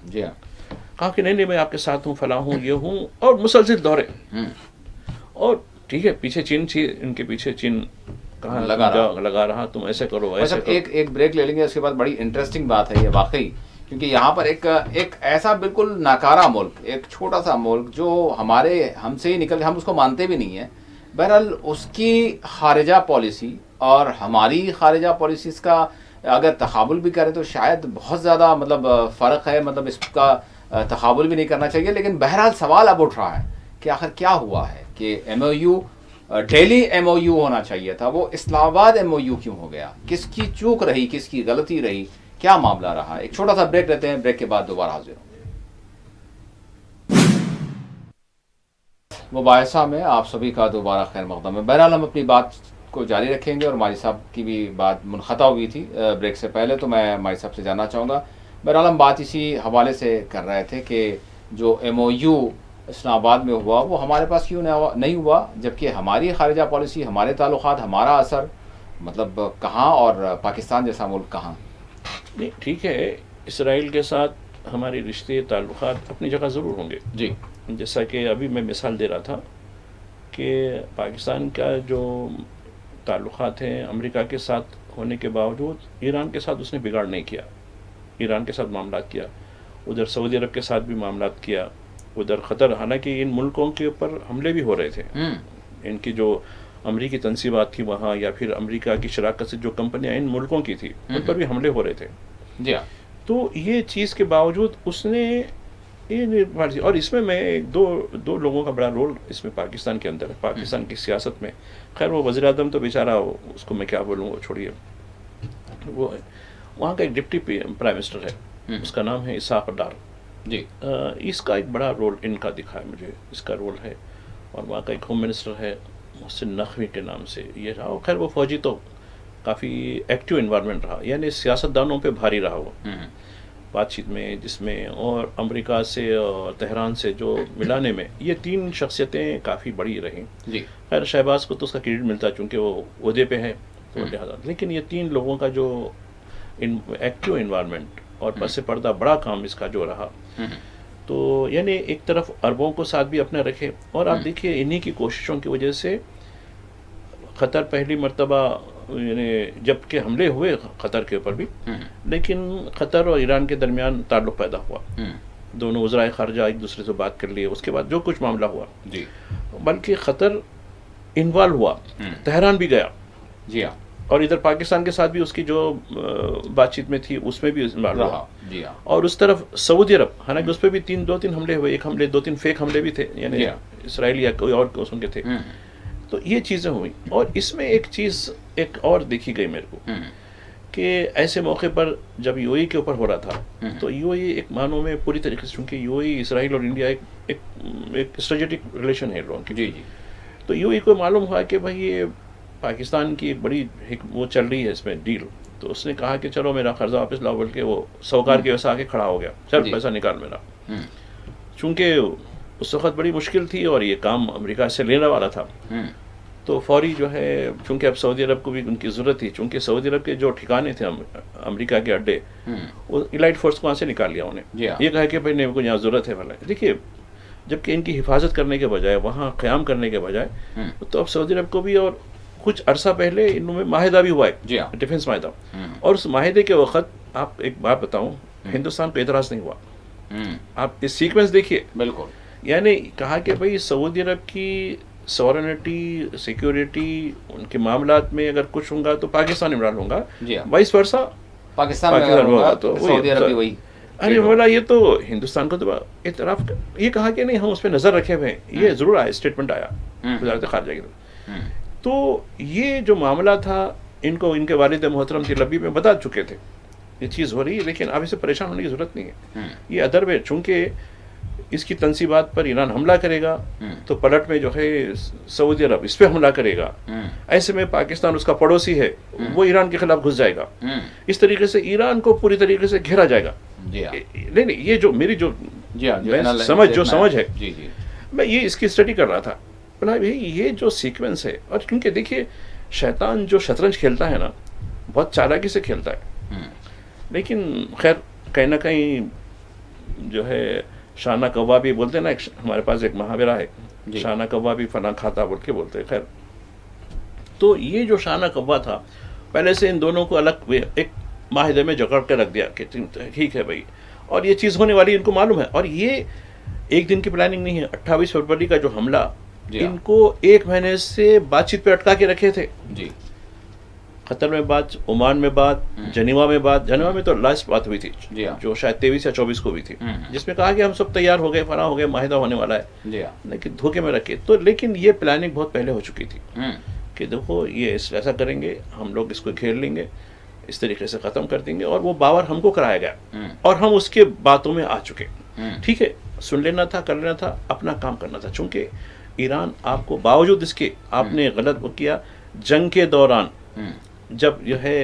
جی ہاں. کہا کہ نہیں میں آپ کے ساتھ ہوں، فلاں ہوں، یہ ہوں، اور مسلسل دورے. اور ٹھیک ہے پیچھے چین تھی، ان کے پیچھے چین کہاں لگا رہا، تم ایسے کرو ایسے کرو. ایک بریک لے لیں گے، اس کے بعد بڑی انٹرسٹنگ بات ہے یہ واقعی، کیونکہ یہاں پر ایک ایسا بالکل ناکارہ ملک، ایک چھوٹا سا ملک جو ہم سے ہی نکل، ہم اس کو مانتے بھی نہیں ہیں، بہرحال اس کی خارجہ پالیسی اور ہماری خارجہ پالیسیز کا اگر تقابل بھی کریں تو شاید بہت زیادہ مطلب فرق ہے، مطلب اس کا تقابل بھی نہیں کرنا چاہیے. لیکن بہرحال سوال اب اٹھ رہا ہے کہ آخر کیا ہوا ہے کہ M O U daily M O U ہونا چاہیے تھا، وہ اسلام آباد ایم او یو کیوں ہو گیا؟ کس کی چوک رہی، کس کی غلطی رہی، کیا معاملہ رہا؟ ایک چھوٹا سا بریک لیتے ہیں، بریک کے بعد دوبارہ حاضر ہوں. مباحثہ میں آپ سبھی کا دوبارہ خیر مقدم ہے. بہرحال ہم اپنی بات کو جاری رکھیں گے، اور ماجد صاحب کی بھی بات منقطع ہوئی تھی بریک سے پہلے، تو میں ماجد صاحب سے جاننا چاہوں گا. بہرحال ہم بات اسی حوالے سے کر رہے تھے کہ جو ایم او یو اسلام آباد میں ہوا وہ ہمارے پاس کیوں نہیں ہوا، جبکہ ہماری خارجہ پالیسی، ہمارے تعلقات، ہمارا اثر مطلب کہاں، اور پاکستان جیسا ملک کہاں؟ نہیں ٹھیک ہے، اسرائیل کے ساتھ ہمارے رشتے تعلقات اپنی جگہ ضرور ہوں گے. جی. جیسا کہ ابھی میں مثال دے رہا تھا کہ پاکستان کا جو تعلقات ہیں امریکہ کے ساتھ ہونے کے باوجود ایران کے ساتھ اس نے بگاڑ نہیں کیا. ایران کے ساتھ معاملات کیا، ادھر سعودی عرب کے ساتھ بھی معاملات کیا، ادھر قطر، حالانکہ ان ملکوں کے اوپر حملے بھی ہو رہے تھے. ان کی جو امریکی تنصیبات تھی وہاں، یا پھر امریکہ کی شراکت سے جو کمپنیاں ان ملکوں کی تھی ان پر بھی حملے ہو رہے تھے. جی ہاں. تو یہ چیز کے باوجود اس نے اور اس میں دو لوگوں کا بڑا رول اس میں پاکستان کے اندر ہے، پاکستان کی سیاست میں. خیر وہ وزیر اعظم تو بیچارہ اس کو میں کیا بولوں، وہ چھوڑیے. وہ وہاں کا ایک ڈپٹی پرائم منسٹر ہے، اس کا نام ہے اسحاق ڈار. جی. اس کا ایک بڑا رول ان کا دکھا ہے مجھے، اس کا رول ہے. اور وہاں کا ایک ہوم منسٹر ہے محسن نقوی کے نام سے یہ رہا. خیر وہ فوجی تو کافی ایکٹیو انوائرمنٹ رہا، یعنی سیاستدانوں پہ بھاری رہا وہ بات چیت میں، جس میں اور امریکہ سے اور تہران سے جو ملانے میں یہ 3 شخصیتیں کافی بڑی رہیں. جی. خیر شہباز کو تو اس کا کریڈٹ ملتا ہے چونکہ وہ عہدے پہ ہے تو لہٰذا، لیکن یہ 3 لوگوں کا جو ایکٹیو انوائرمنٹ اور پس پردہ بڑا کام اس کا جو رہا، تو یعنی ایک طرف عربوں کو ساتھ بھی اپنے رکھے. اور آپ دیکھیے انہی کی کوششوں کی وجہ سے قطر پہلی مرتبہ، یعنی جب کہ حملے ہوئے قطر کے اوپر بھی، لیکن قطر اور ایران کے درمیان تعلق پیدا ہوا. دونوں وزرائے خارجہ ایک دوسرے سے بات کر لیے، اس کے بعد جو کچھ معاملہ ہوا. جی. بلکہ قطر انوالو ہوا، تہران بھی گیا. جی ہاں. اور ادھر پاکستان کے ساتھ بھی اس کی جو بات چیت میں تھی اس میں بھی انوالو ہوا. جی ہاں. اور اس طرف سعودی عرب، حالانکہ اس پہ بھی 2-3 حملے ہوئے، ایک حملے 2-3 فیک حملے بھی تھے، یعنی اسرائیل یا کوئی اور قسم کے تھے. تو یہ چیزیں ہوئیں. اور اس میں ایک چیز ایک اور دیکھی گئی میرے کو کہ ایسے موقع پر جب یو اے کے اوپر ہو رہا تھا تو یو اے ایک معنوں میں پوری طریقے سے، چونکہ یو اے اسرائیل اور انڈیا ایک اسٹریٹجک ریلیشن ہے لوگوں کی. جی جی. تو یو اے کو معلوم ہوا کہ بھائی یہ پاکستان کی ایک بڑی وہ چل رہی ہے اس میں ڈیل، تو اس نے کہا کہ چلو میرا قرضہ واپس لاؤ، بلکہ وہ سوکار کے ویسا آ کے کھڑا ہو گیا، چل پیسہ نکال میرا، چونکہ اس وقت بڑی مشکل تھی اور یہ کام امریکہ سے لینے والا تھا، تو فوری جو ہے، چونکہ اب سعودی عرب کو بھی ان کی ضرورت تھی، چونکہ سعودی عرب کے جو ٹھکانے تھے امریکہ کے اڈے، وہ الائٹ فورس کو وہاں سے نکال لیا انہیں، یہ کہا کہ بھائی نہیں کو یہاں ضرورت ہے والا. دیکھیے جبکہ ان کی حفاظت کرنے کے بجائے، وہاں قیام کرنے کے بجائے، تو اب سعودی عرب کو بھی، اور کچھ عرصہ پہلے انہوں میں معاہدہ بھی ہوا ہے، ڈیفنس معاہدہ، اور اس معاہدے کے وقت آپ ایک بات بتاؤں، ہندوستان کو اعتراض نہیں ہوا. آپ اس سیکوینس دیکھیے، بالکل، یعنی کہا کہ بھائی سعودی عرب کی سورنٹی، سیکیورٹی، ان کے معاملات میں اگر کچھ ہوں گا تو پاکستان عمران ہوں گا، وائس ورسا پاکستان میں ہوگا تو سعودی عرب بھی وہی. ارے بولا یہ تو ہندوستان کو تو اعتراف، یہ کہا کہ نہیں ہم اس پہ نظر رکھے ہوئے ہیں، یہ ضرور آیا، اسٹیٹمنٹ آیا وزارت خارجہ کی. تو یہ جو معاملہ تھا ان کو ان کے والد محترم کی لبی میں بتا چکے تھے یہ چیز ہو رہی ہے، لیکن اب اسے پریشان ہونے کی ضرورت نہیں ہے. یہ ادر وے، چونکہ اس کی تنصیبات پر ایران حملہ کرے گا تو پلٹ میں جو ہے سعودی عرب اس پہ حملہ کرے گا، ایسے میں پاکستان اس کا پڑوسی ہے، وہ ایران کے خلاف گھس جائے گا، اس طریقے سے ایران کو پوری طریقے سے گھیرا جائے گا. نہیں یہ جو میری جو سمجھ ہے، میں یہ اس کی اسٹڈی کر رہا تھا، یہ جو سیکوینس ہے، اور کیونکہ دیکھیے شیطان جو شطرنج کھیلتا ہے نا بہت چالاکی سے کھیلتا ہے، لیکن خیر کہیں نہ کہیں جو ہے شانہ کوا بھی بولتے ہیں نا، ہمارے پاس ایک محاورہ ہے، شانہ کوا بھی فلاں کھاتا بول کے بولتے ہیں. خیر تو یہ جو شانہ کوا تھا پہلے سے ان دونوں کو الگ ایک معاہدے میں جکڑ کے رکھ دیا کہ ٹھیک ہے بھائی، اور یہ چیز ہونے والی ان کو معلوم ہے، اور یہ ایک دن کی پلاننگ نہیں ہے. 28 فروری کا جو حملہ، ان کو 1 مہینے سے بات چیت پہ اٹکا کے رکھے تھے. قطر میں بات، عمان میں بات، جنیوا میں بات، جنیوا میں تو لاسٹ بات ہوئی تھی جو شاید 23 یا 24 کو بھی تھی، جس میں کہا کہ ہم سب تیار ہو گئے، فلاں ہو گئے، معاہدہ ہونے والا ہے، لیکن دھوکے میں رکھے. تو لیکن یہ پلاننگ بہت پہلے ہو چکی تھی کہ دیکھو یہ ایسا کریں گے، ہم لوگ اس کو گھیر لیں گے، اس طریقے سے ختم کر دیں گے، اور وہ باور ہم کو کرایا گیا اور ہم اس کے باتوں میں آ چکے. ٹھیک ہے، سن لینا تھا، کر لینا تھا، اپنا کام کرنا تھا. چونکہ ایران آپ کو باوجود اس کے آپ نے غلط وہ کیا، جنگ کے دوران جب جو ہے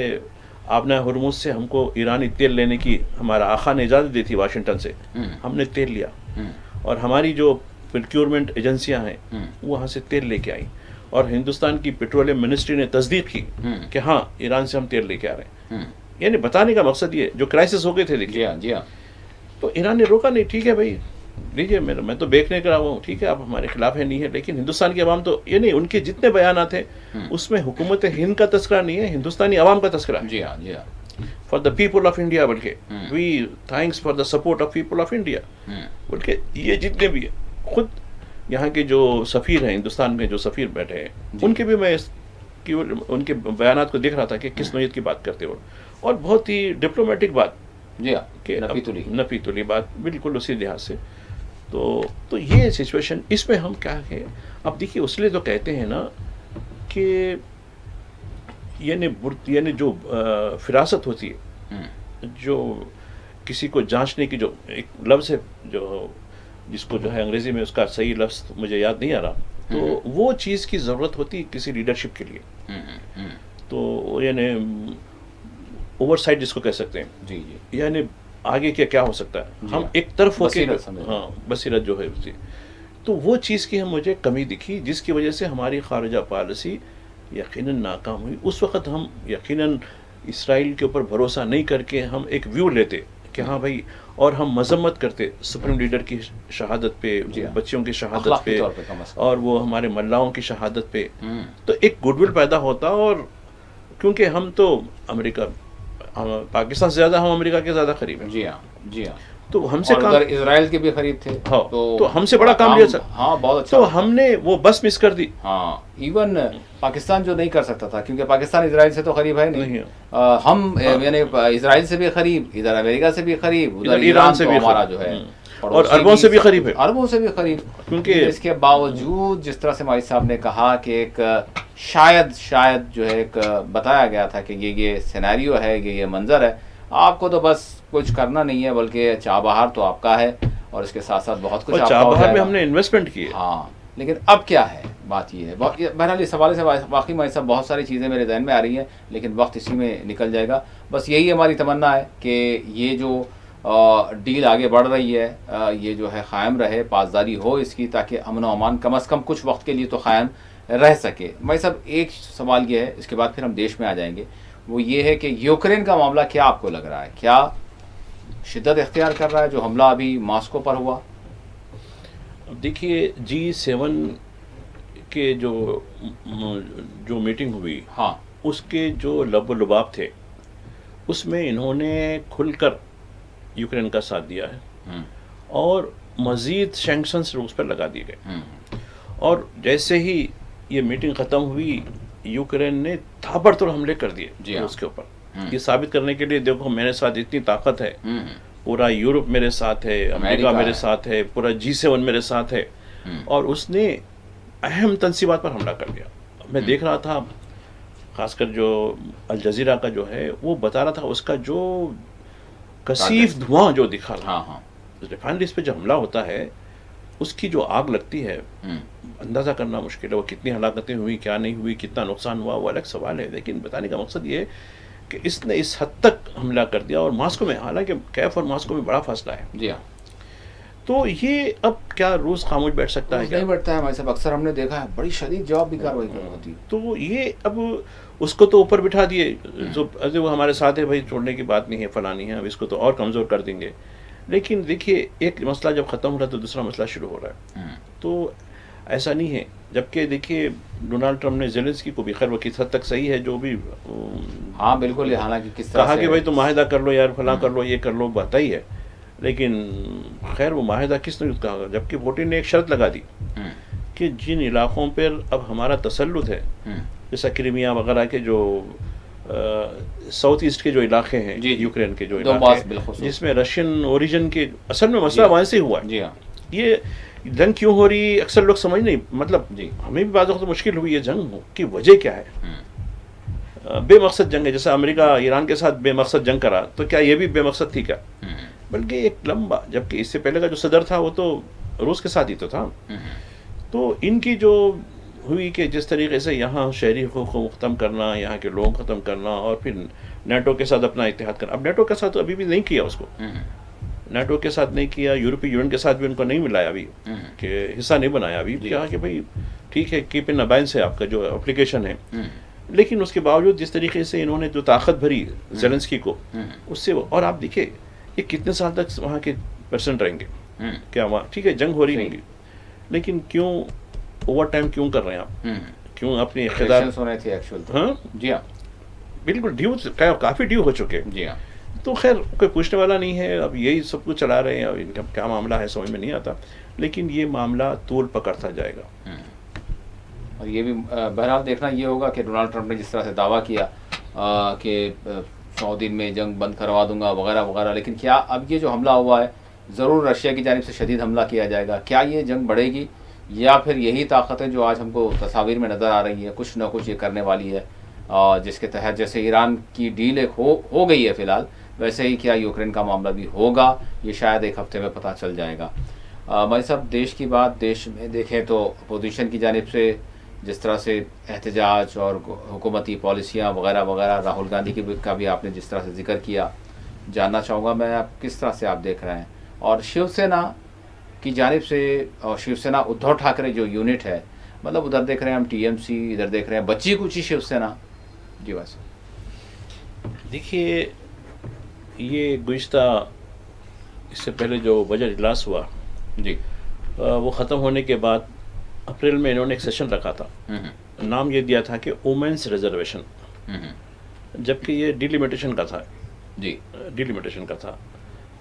آپ نے ہرمز سے ہم کو ایرانی تیل لینے کی ہمارا آقا نے اجازت دی تھی واشنگٹن سے، ہم نے تیل لیا، اور ہماری جو پروکیورمنٹ ایجنسیاں ہیں وہاں سے تیل لے کے آئیں، اور ہندوستان کی پیٹرولیم منسٹری نے تصدیق کی کہ ہاں ایران سے ہم تیل لے کے آ رہے ہیں. یعنی بتانے کا مقصد یہ جو کرائسس ہو گئے تھے، دیکھیے تو ایران نے روکا نہیں. ٹھیک ہے بھائی لیجیے، میں تو بیچنے کرا ہوا ہوں، ٹھیک ہے آپ ہمارے خلاف ہے نہیں ہے، لیکن ہندوستان کی عوام تو یہ نہیں، ان کے جتنے بیانات ہیں اس میں حکومت ہند کا تذکرہ نہیں ہے، ہندوستانی عوام کا تذکرہ ہے. For the people of India, بلکہ we thanks for the support of people of India, بلکہ یہ جتنے بھی خود یہاں کے جو سفیر ہیں، ہندوستان میں جو سفیر بیٹھے ہیں، ان کے بھی میں ان کے بیانات کو دیکھ رہا تھا کہ کس نوعیت کی بات کرتے ہو، اور بہت ہی ڈپلومیٹک بات، کہ نپی تلی بات، بالکل اسی لحاظ سے. تو یہ سچویشن، اس میں ہم کیا ہے، اب دیکھیے اس لیے تو کہتے ہیں نا کہ یعنی جو فراست ہوتی ہے، جو کسی کو جانچنے کی جو ایک لفظ ہے جو جس کو جو ہے انگریزی میں اس کا صحیح لفظ مجھے یاد نہیں آ رہا، تو وہ چیز کی ضرورت ہوتی ہے کسی لیڈرشپ کے لیے. تو یعنی اوور سائٹ جس کو کہہ سکتے ہیں، یعنی آگے کیا ہو سکتا ہے، ہم ایک طرف ہو کے، ہاں بصیرت جو ہے اس کی، تو وہ چیز کی مجھے کمی دکھی، جس کی وجہ سے ہماری خارجہ پالیسی یقیناً ناکام ہوئی. اس وقت ہم یقیناً اسرائیل کے اوپر بھروسہ نہیں کر کے ہم ایک ویو لیتے کہ ہاں بھائی، اور ہم مذمت کرتے سپریم لیڈر کی شہادت پہ، بچوں کی شہادت پہ، اور وہ ہمارے ملاؤں کی شہادت پہ، تو ایک گڈ ول پیدا ہوتا. اور کیونکہ ہم تو امریکہ، پاکستان سے زیادہ ہم امریکہ کے زیادہ قریب ہیں. جی ہاں تو ہم سے کام، اسرائیل کے بھی قریب تھے، تو ہم سے بڑا کام لیا سر. ہاں بہت اچھا. تو ہم نے وہ بس مس کر دی. ہاں ایون پاکستان جو نہیں کر سکتا تھا، کیونکہ پاکستان اسرائیل سے تو قریب ہے نہیں، ہم یعنی اسرائیل سے بھی قریب، ادھر امریکہ سے بھی قریب، ادھر ایران سے بھی ہمارا جو ہے، اور عربوں سے بھی قریب ہے، عربوں سے بھی قریب. کیونکہ اس کے باوجود جس طرح سے ماجد صاحب نے کہا کہ ایک شاید جو ہے ایک بتایا گیا تھا کہ یہ سینیریو ہے، یہ منظر ہے، آپ کو تو بس کچھ کرنا نہیں ہے، بلکہ چابہار تو آپ کا ہے، اور اس کے ساتھ ساتھ بہت کچھ چابہار میں ہم نے انویسٹمنٹ کی ہے. ہاں لیکن اب کیا ہے، بات یہ ہے بہرحال اس حوالے سے واقعی میں سب بہت ساری چیزیں میرے ذہن میں آ رہی ہیں، لیکن وقت اسی میں نکل جائے گا. بس یہی ہماری تمنا ہے کہ یہ جو ڈیل آگے بڑھ رہی ہے یہ جو ہے قائم رہے، پاسداری ہو اس کی، تاکہ امن و امان کم از کم کچھ وقت کے لیے تو قائم رہ سکے. میں صاحب ایک سوال یہ ہے، اس کے بعد پھر ہم دیش میں آ جائیں گے، وہ یہ ہے کہ یوکرین کا معاملہ کیا آپ کو لگ رہا ہے؟ کیا شدت اختیار کر رہا ہے جو حملہ ابھی ماسکو پر ہوا؟ اب دیکھیے G7 کے جو میٹنگ ہوئی، ہاں اس کے جو لب و لباب تھے، اس میں انہوں نے کھل کر یوکرین کا ساتھ دیا ہے اور مزید سینکشنز روس پر لگا دیے گئے. اور جیسے ہی یہ میٹنگ ختم ہوئی، یوکرین نے تابڑتوڑ حملے کر دیے روس کے اوپر. یہ ثابت کرنے کے لیے دیکھو میرے ساتھ اتنی طاقت ہے، پورا یورپ میرے ساتھ ہے، امریکہ میرے ساتھ ہے، پورا G7 میرے ساتھ ہے، اور اس نے اہم تنصیبات پر حملہ کر دیا. میں دیکھ رہا تھا، خاص کر جو الجزیرہ کا جو ہے وہ بتا رہا تھا، اس کا جو کثیف دھواں جو دکھا رہا، ریفائنریز پہ جو حملہ ہوتا ہے اس کی جو آگ لگتی ہے اندازہ کرنا مشکل ہے. وہ کتنی ہلاکتیں ہوئی، کیا نہیں ہوئی، کتنا نقصان ہوا، وہ الگ سوال ہے. لیکن بتانے کا مقصد یہ ہے کہ اس نے اس حد تک حملہ کر دیا. اور ماسکو میں، حالانکہ کیف اور ماسکو میں بڑا فاصلہ ہے، جی ہاں، تو یہ اب کیا روس خاموش بیٹھ سکتا ہے؟ نہیں بیٹھتا ہے ہمارے صاحب، اکثر ہم نے دیکھا ہے بڑی شدید جواب بھی کاروائی ہوتی ہے. تو یہ اب اس کو تو اوپر بٹھا دیے، جو وہ ہمارے ساتھ ہے، بھائی چھوڑنے کی بات نہیں ہے، فلانی ہے، اب اس کو تو اور کمزور کر دیں گے. لیکن دیکھیے ایک مسئلہ جب ختم ہو رہا ہے تو دوسرا مسئلہ شروع ہو رہا ہے. تو ایسا نہیں ہے. جبکہ دیکھیے ڈونالڈ ٹرمپ نے زیلنسکی کو بھی، خیر وہ کس حد تک صحیح ہے جو بھی ہاں بالکل، حالانکہ کس طرح کہا کہ بھائی تم معاہدہ کر لو یار، فلاں کر لو، یہ کر لو، بات ہی ہے. لیکن خیر وہ معاہدہ کس نے کہا؟ جبکہ پوٹن نے ایک شرط لگا دی کہ جن علاقوں پر اب ہمارا تسلط ہے، جیسا کرائمیا وغیرہ کے جو ساؤتھ ایسٹ کے جو علاقے ہیں، یوکرین کے جو علاقے ہیں جس میں رشین اوریجن کے، اصل میں مسئلہ وہاں سے ہوا ہے. جی ہاں، یہ جنگ کیوں ہو رہی، اکثر لوگ سمجھ نہیں، مطلب ہمیں بھی بعض وقت مشکل ہوئی ہے جنگ کی وجہ کیا ہے. بے مقصد جنگ ہے، جیسا امریکہ ایران کے ساتھ بے مقصد جنگ کرا، تو کیا یہ بھی بے مقصد تھی کیا؟ بلکہ ایک لمبا، جبکہ اس سے پہلے کا جو صدر تھا وہ تو روس کے ساتھ ہی تو تھا. تو ان کی جو ہوئی کہ جس طریقے سے یہاں شہری حقوق کو ختم کرنا، یہاں کے لوگ ختم کرنا، اور پھر نیٹو کے ساتھ اپنا اتحاد کرنا. اب نیٹو کے ساتھ تو ابھی بھی نہیں کیا اس کو، نیٹو کے ساتھ نہیں کیا، یورپی یونین کے ساتھ بھی ان کو نہیں ملایا ابھی، کہ حصہ نہیں بنایا ابھی. کہا کہ بھائی ٹھیک ہے، کیپ ان ابائنس ہے آپ کا جو اپلیکیشن ہے. لیکن اس کے باوجود جس طریقے سے انہوں نے جو طاقت بھری زیلنسکی کو، اس سے اور آپ دیکھیں یہ کتنے سال تک وہاں کے پرسنٹ رہیں گے. کیا وہاں ٹھیک ہے جنگ ہو رہی ہوگی، لیکن کیوں اوور ٹائم کیوں کر رہے ہیں آپ؟ کیوں اپنی اقتدار ہونے تھے ایکچوئل؟ ہاں جی ہاں بالکل ڈیو، کافی ڈیو ہو چکے. جی ہاں، تو خیر کوئی پوچھنے والا نہیں ہے. اب یہی سب کچھ چلا رہے ہیں، اب ان کا کیا معاملہ ہے سمجھ میں نہیں آتا. لیکن یہ معاملہ طول پکڑتا جائے گا. اور یہ بھی بہرحال دیکھنا یہ ہوگا کہ ڈونالڈ ٹرمپ نے جس طرح سے دعویٰ کیا کہ 100 دن میں جنگ بند کروا دوں گا وغیرہ وغیرہ، لیکن کیا اب یہ جو حملہ ہوا ہے ضرور رشیا کی جانب سے شدید حملہ کیا جائے گا؟ کیا یہ جنگ بڑھے گی، یا پھر یہی طاقتیں جو آج ہم کو تصاویر میں نظر آ رہی ہیں کچھ نہ کچھ یہ کرنے والی ہے، جس کے تحت جیسے ایران کی ڈیل ایک ہو گئی ہے فی الحال، ویسے ہی کیا یوکرین کا معاملہ بھی ہوگا؟ یہ شاید ایک ہفتے میں پتہ چل جائے گا. بھائی صاحب دیش کی بات، دیش میں دیکھیں تو اپوزیشن کی جانب سے جس طرح سے احتجاج اور حکومتی پالیسیاں وغیرہ وغیرہ، راہل گاندھی کا بھی آپ نے جس طرح سے ذکر کیا، جاننا چاہوں گا میں آپ کس طرح سے آپ دیکھ رہے ہیں. اور شیو سینا کی جانب سے، اور شیو سینا ادھو ٹھاکرے جو یونٹ ہے، مطلب ادھر دیکھ رہے ہیں ہم ٹی ایم سی، ادھر دیکھ رہے ہیں بچی کچی شیو سینا. جی ویسے دیکھیے یہ گزشتہ اس سے پہلے جو بجٹ اجلاس ہوا، جی وہ ختم ہونے کے بعد اپریل میں انہوں نے ایک سیشن رکھا تھا. نام یہ دیا تھا کہ وومنس ریزرویشن، جبکہ یہ ڈیلیمیٹیشن کا تھا. جی ڈیلیمیٹیشن کا تھا،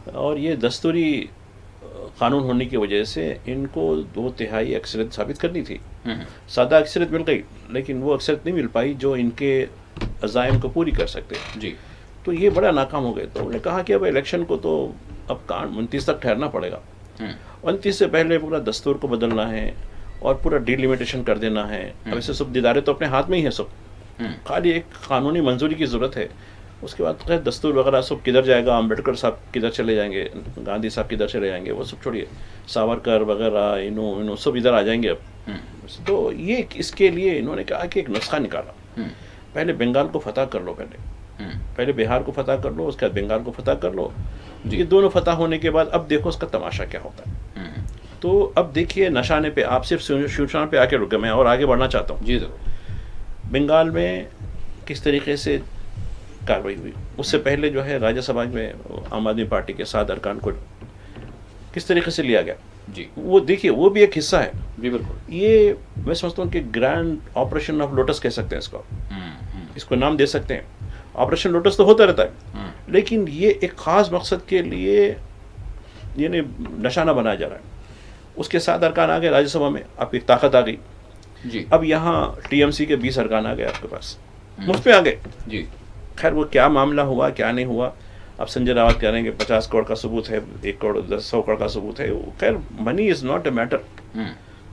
اور یہ دستوری قانون ہونے کی وجہ سے ان کو 2/3 اکثریت ثابت کرنی تھی. سادہ اکثریت مل گئی، لیکن وہ اکثریت نہیں مل پائی جو ان کے عزائم کو پوری کر سکتے. جی تو یہ بڑا ناکام ہو گئے. تو انہوں نے کہا کہ اب الیکشن کو تو اب 29 تک ٹھہرنا پڑے گا. 29 سے پہلے پورا دستور کو بدلنا ہے اور پورا ڈیلیمیٹیشن کر دینا ہے. اب اسے سب ادارے تو اپنے ہاتھ میں ہی ہے، سب خالی ایک قانونی منظوری کی ضرورت ہے. اس کے بعد خیر دستور وغیرہ سب کدھر جائے گا، امبیڈکر صاحب کدھر چلے جائیں گے، گاندھی صاحب کدھر چلے جائیں گے، وہ سب چھوڑیے، ساورکر وغیرہ انہوں سب ادھر آ جائیں گے اب. تو یہ اس کے لیے انہوں نے کہا کہ ایک نسخہ نکالا، پہلے بنگال کو فتح کر لو، پہلے بہار کو فتح کر لو، اس کے بعد بنگال کو فتح کر لو. یہ دونوں فتح ہونے کے بعد اب دیکھو اس کا تماشا کیا ہوتا ہے. تو اب دیکھیے نشانے پہ آپ صرف شیوشان پہ آ کے رکے، میں اور آگے بڑھنا چاہتا ہوں. جی ضرور. بنگال میں کس طریقے سے کاروائی ہوئی، اس سے پہلے جو ہے راجیہ سبھا میں عام آدمی پارٹی کے 7 ارکان کو کس طریقے سے لیا گیا. جی وہ دیکھیے وہ بھی ایک حصہ ہے. جی بالکل. یہ میں سمجھتا ہوں کہ گرینڈ آپریشن آف لوٹس کہہ سکتے ہیں اس کو نام دے سکتے ہیں. آپریشن لوٹس تو ہوتا رہتا ہے، لیکن یہ ایک خاص مقصد کے لیے یعنی نشانہ بنایا جا رہا ہے. اس کے 7 ارکان آ گئے راجیہ سبھا میں، اب ایک طاقت آ گئی. جی اب یہاں ٹی ایم سی کے 20 ارکان آ گئے آپ کے پاس، مفت میں آ گئے. جی خیر وہ کیا معاملہ ہوا کیا نہیں ہوا، اب سنجے راوت کہہ رہے ہیں کہ 50 کروڑ کا ثبوت ہے، 1 کروڑ 100 کروڑ کا ثبوت ہے. خیر منی از ناٹ اے میٹر،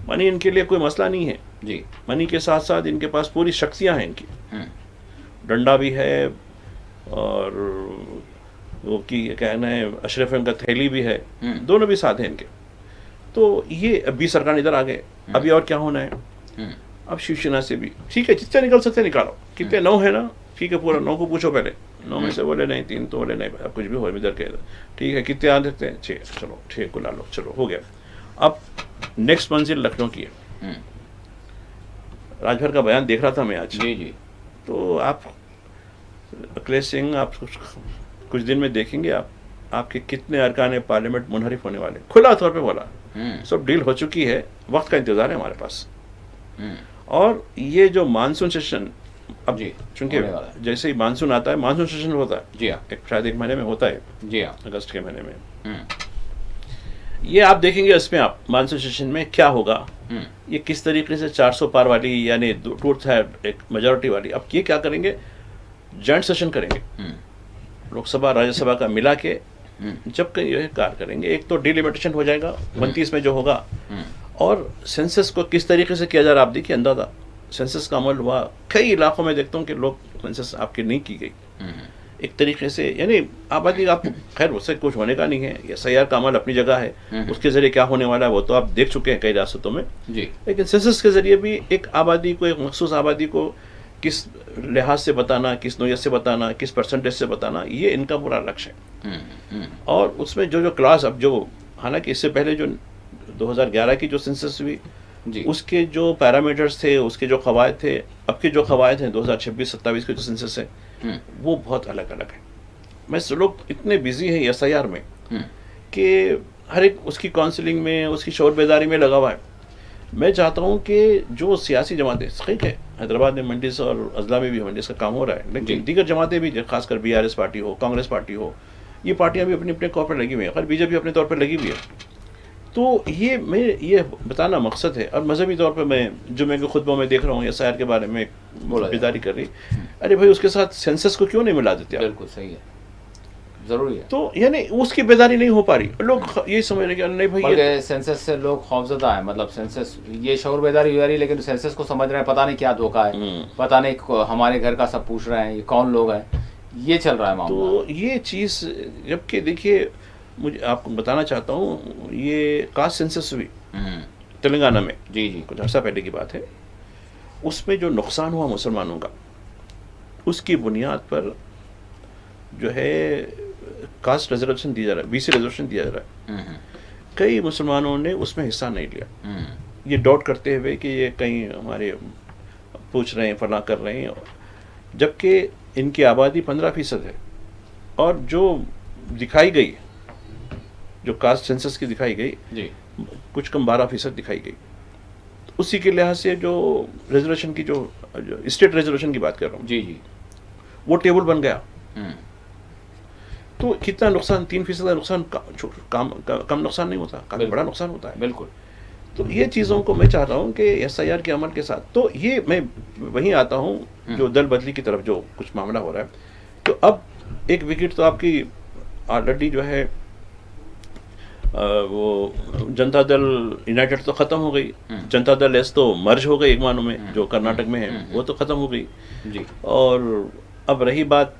منی ان کے لیے کوئی مسئلہ نہیں ہے. جی منی کے ساتھ ساتھ ان کے پاس پوری شخصیاں ہیں، ان کی ڈنڈا بھی ہے اور وہ کی کہنا ہے اشرف کا تھیلی بھی ہے، دونوں بھی ساتھ ہیں ان کے. تو یہ 20 ارکان ادھر آ گئے. ابھی اور کیا ہونا ہے، اب شیو سینا سے بھی ٹھیک ہے جتنے نکل سکتے نکالو. کتنے 9 ہے نا، ٹھیک ہے پورا 9 کو پوچھو پہلے. 9 میں سے بولے نہیں 3 تو بولے نہیں اب کچھ بھی ہو ادھر کے ٹھیک ہے. کتنے آ دیتے ہیں 6، چلو 6 کو لا لو، چلو ہو گیا. اب نیکسٹ منزل لکھنؤ کی ہے. راج بھر کا بیان دیکھ رہا تھا میں آج. جی جی. تو آپ اکھلیش سنگھ آپ کچھ دن میں دیکھیں گے آپ کے کتنے ارکان پارلیمنٹ منحرف ہونے والے. کھلا طور پہ بولا سب ڈیل ہو چکی ہے، وقت کا انتظار ہے ہمارے پاس. اور یہ جو مانسون سیشن اب جی چونکہ جیسے ہی مانسون آتا ہے مانسون سیشن ہوتا ہے. جی ہاں. شاید 1 مہینے میں ہوتا ہے. جی ہاں. اگست کے مہینے میں. یہ آپ دیکھیں گے اس میں آپ مانسون سیشن میں کیا ہوگا. یہ کس طریقے سے 400 پار والی یعنی 2/3 ایک میجورٹی والی اب یہ کیا کریں گے، جوائنٹ سیشن کریں گے لوک سبھا راجیہ سبھا کا ملا کے. جب کہ یہ کار کریں گے، ایک تو ڈیلیمیٹیشن ہو جائے گا 29 میں جو ہوگا، اور سینسس کو کس طریقے سے کیا جا رہا آپ دیکھیے. اندازہ سینسس کا عمل ہوا کئی علاقوں میں دیکھتا ہوں کہ لوگ سینسس آپ کی نہیں کی گئی ایک طریقے سے، یعنی آبادی آپ خیر اس سے کچھ ہونے کا نہیں ہے. یہ SIR کا عمل اپنی جگہ ہے، اس کے ذریعے کیا ہونے والا ہے وہ تو آپ دیکھ چکے ہیں کئی ریاستوں میں. لیکن سینسس کے ذریعے بھی ایک آبادی کو، ایک مخصوص آبادی کو کس لحاظ سے بتانا، کس نوعیت سے بتانا، کس پرسنٹیج سے بتانا، یہ ان کا پورا لکش ہے. اور اس میں جو کلاس اب جو حالانکہ اس سے پہلے جو 2011 کی جو سینسس ہوئی اس کے جو پیرامیٹرز تھے، اس کے جو قواعد تھے، اب کے جو قواعد ہیں 2026-27 کے جو سینسس ہے وہ بہت الگ الگ ہے. میں لوگ اتنے بزی ہیں SIR میں کہ ہر ایک اس کی کاؤنسلنگ میں، اس کی شعور بیداری میں لگا ہوا ہے. میں چاہتا ہوں کہ جو سیاسی جماعتیں ٹھیک ہے، حیدرآباد میں منڈیز اور اضلاع میں بھی منڈیز کا کام ہو رہا ہے، لیکن دیگر جماعتیں بھی خاص کر BRS پارٹی ہو، کانگریس پارٹی ہو، یہ پارٹیاں بھی اپنے طور پر لگی ہوئی ہیں. خیر BJP اپنے طور پر لگی ہوئی ہے. تو یہ بتانا مقصد ہے. اور مذہبی طور پہ میں جمعے کے خطبوں میں دیکھ رہا ہوں SIR کے بارے میں بیداری کر رہی. ارے بھائی اس کے ساتھ سینسس کو کیوں نہیں ملا دیتے؟ بالکل صحیح ہے، ضروری ہے. تو یعنی اس کی بیداری نہیں ہو پا رہی. لوگ یہی سمجھ رہے کہ نہیں بھائی سینسس سے لوگ خوفزدہ ہیں. مطلب سینسس یہ شعور بیداری ہو رہی ہے، لیکن سینسس کو سمجھ رہے ہیں پتہ نہیں کیا دھوکہ ہے، پتہ نہیں ہمارے گھر کا سب پوچھ رہے ہیں، یہ کون لوگ ہیں، یہ چل رہا ہے معاملہ. تو یہ چیز جبکہ دیکھیے مجھے آپ کو بتانا چاہتا ہوں، یہ کاسٹ سینسس ہوئی تلنگانہ میں جی کچھ عرصہ پہلے کی بات ہے. اس میں جو نقصان ہوا مسلمانوں کا، اس کی بنیاد پر جو ہے کاسٹ ریزرویشن دیا جا رہا ہے، BC ریزرویشن دیا جا رہا ہے. کئی مسلمانوں نے اس میں حصہ نہیں لیا، یہ ڈاؤٹ کرتے ہوئے کہ یہ کہیں ہمارے پوچھ رہے ہیں، فلاں کر رہے ہیں، جبکہ ان کی آبادی 15% ہے. اور جو دکھائی گئی، جو کاسٹ سینسس کی دکھائی گئی کچھ کم 12% دکھائی گئی. اسی کے لحاظ سے جو ریزرویشن کی جو اسٹیٹ ریزرویشن کی بات کر رہا ہوں جی وہ ٹیبل بن گیا. تو کتنا نقصان، 3% کا نقصان کم نقصان نہیں ہوتا، کافی بڑا نقصان ہوتا ہے. بالکل. تو یہ چیزوں کو میں چاہ رہا ہوں کہ SIR کے عمل کے ساتھ، تو یہ میں وہیں آتا ہوں جو دل بدلی کی طرف جو کچھ معاملہ ہو رہا ہے. تو اب ایک وکٹ تو آپ کی آلریڈی جو ہے وہ جنتا دل یونائٹڈ تو ختم ہو گئی، جنتا دل ایس تو مرج ہو گئی ایک معنوں میں، جو کرناٹک میں ہے وہ تو ختم ہو گئی. اور اب رہی بات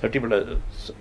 30+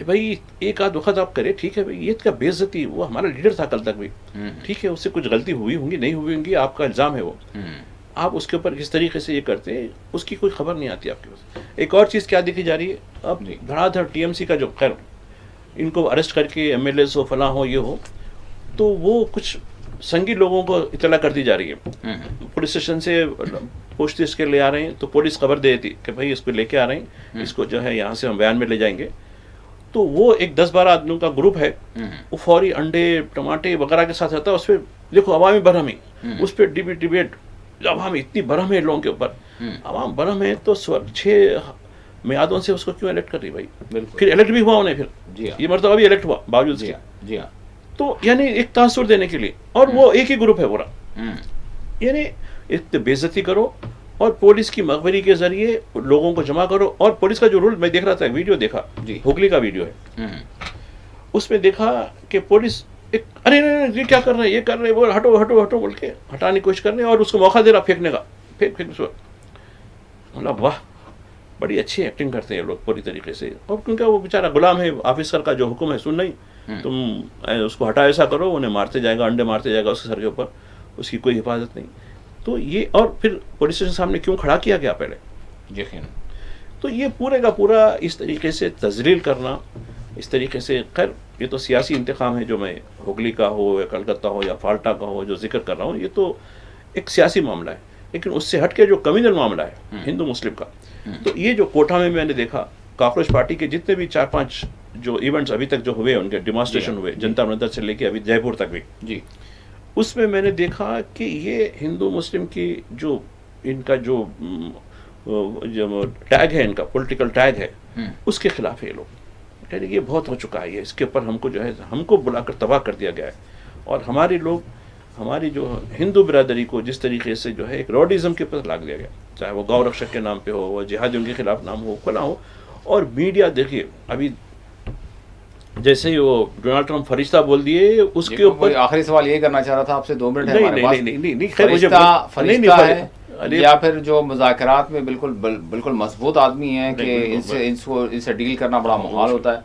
بھائی ایک آدھ وقت آپ کرے ٹھیک ہے بھائی، یہ کیا بے عزتی، وہ ہمارا لیڈر تھا کل تک بھی، ٹھیک ہے اس سے کچھ غلطی ہوئی ہوں گی نہیں ہوئی ہوں گی، آپ کا الزام ہے وہ، آپ اس کے اوپر کس طریقے سے یہ کرتے ہیں اس کی کوئی خبر نہیں آتی آپ کے پاس. ایک اور چیز کیا دیکھی جا رہی ہے اب، دھڑا دھڑ ٹی ایم سی کا جو خیر ان کو اریسٹ کر کے ایم ایل ایز ہو فلاں ہو یہ ہو، تو وہ کچھ سنگی لوگوں کو اطلاع کر دی جا رہی ہے، پولیس اسٹیشن سے پوچھ تیچھ کے لے آ رہے ہیں تو پولیس خبر دے دیتی کہ بھائی اس کو لے کے آ رہے ہیں، اس کو جو ہے یہاں سے ہم بیان میں لے جائیں گے، تو وہ ایک 10-12 آدمیوں کا گروپ ہے، وہ فوری انڈے ٹماٹے وغیرہ کے ساتھ رہتا ہے، اس پہ دیکھو عوامی برہمی، اس پہ ڈبیٹ عوام اتنی برہم ہے لوگوں کے اوپر، عوام برہم ہے تو 6 میادوں سے اس کو کیوں الیکٹ کر رہی بھائی، پھر الیکٹ بھی ہوا انہیں، پھر یہ مرتبہ بھی الیکٹ ہوا باوجود اس کے، جی ہاں، تو یعنی ایک تاثر دینے کے لیے، اور وہ ایک ہی گروپ ہے پورا، یعنی ایک بے عزتی کرو اور پولیس کی مخبری کے ذریعے لوگوں کو جمع کرو. اور پولیس کا جو رول میں دیکھ رہا تھا، ویڈیو دیکھا، ہوگلی کا ویڈیو ہے، اس میں دیکھا کہ پولیس ایک ارے یہ کیا کر رہے ہیں، یہ کر رہے ہیں، وہ ہٹو ہٹو ہٹو بول کے ہٹانے کی کوشش کر رہے ہیں، اور اس کو موقع دے رہا پھینکنے کا، پھینک مطلب واہ بڑی اچھی ایکٹنگ کرتے ہیں لوگ پوری طریقے سے. اور کیونکہ وہ بیچارہ غلام ہے، آفیسر کا جو حکم ہے سن نہیں، تم اس کو ہٹا ایسا کرو، انہیں مارتے جائے گا، انڈے مارتے جائے گا اس کے سر کے اوپر، اس کی کوئی حفاظت نہیں. تو یہ، اور پھر پولیس اسٹیشن سامنے کیوں کھڑا کیا گیا پہلے، یقین، تو یہ پورے کا پورا اس طریقے سے تذلیل کرنا، اس طریقے سے، خیر یہ تو سیاسی انتقام ہے جو میں ہوگلی کا ہو یا کلکتہ ہو یا فالٹا کا ہو جو ذکر کر رہا ہوں، یہ تو ایک سیاسی معاملہ ہے. لیکن اس سے ہٹ کے جو کمیونل معاملہ ہے ہندو مسلم کا، تو یہ جو کوٹھا میں نے دیکھا کاکروچ پارٹی کے جتنے بھی 4-5 جو ایونٹس ابھی تک جو ہوئے، ان کے ڈیمانسٹریشن ہوئے جنتا مندر سے لے کے ابھی جے پور تک بھی، جی، اس میں نے دیکھا کہ یہ ہندو مسلم کی جو ان کا جو ٹیگ ہے، ان کا پولیٹیکل ٹیگ ہے، اس کے خلاف ہے یہ لوگ. یہ بہت ہو چکا ہے، اس کے اوپر ہم کو جو ہے ہم کو بلا کر تباہ کر دیا گیا ہے. اور ہمارے لوگ، ہماری جو ہندو برادری کو جس طریقے سے جو ہے ایک روڈیزم کے اوپر لاگ دیا گیا، چاہے وہ گو رکشک کے نام پہ ہو، وہ جہادیوں کے خلاف نام ہو، کھلا ہو. اور میڈیا دیکھیے ابھی جیسے ہی وہ ڈونلڈ ٹرمپ فرشتہ بول دیے، اس کے اوپر آخری سوال یہ کرنا چاہ رہا تھا آپ سے، 2 منٹ ہے ہمارے پاس. نہیں، فرشتہ ہے یا پھر جو مذاکرات میں بالکل مضبوط آدمی ہیں کہ ان سے ڈیل کرنا بڑا محال ہوتا ہے،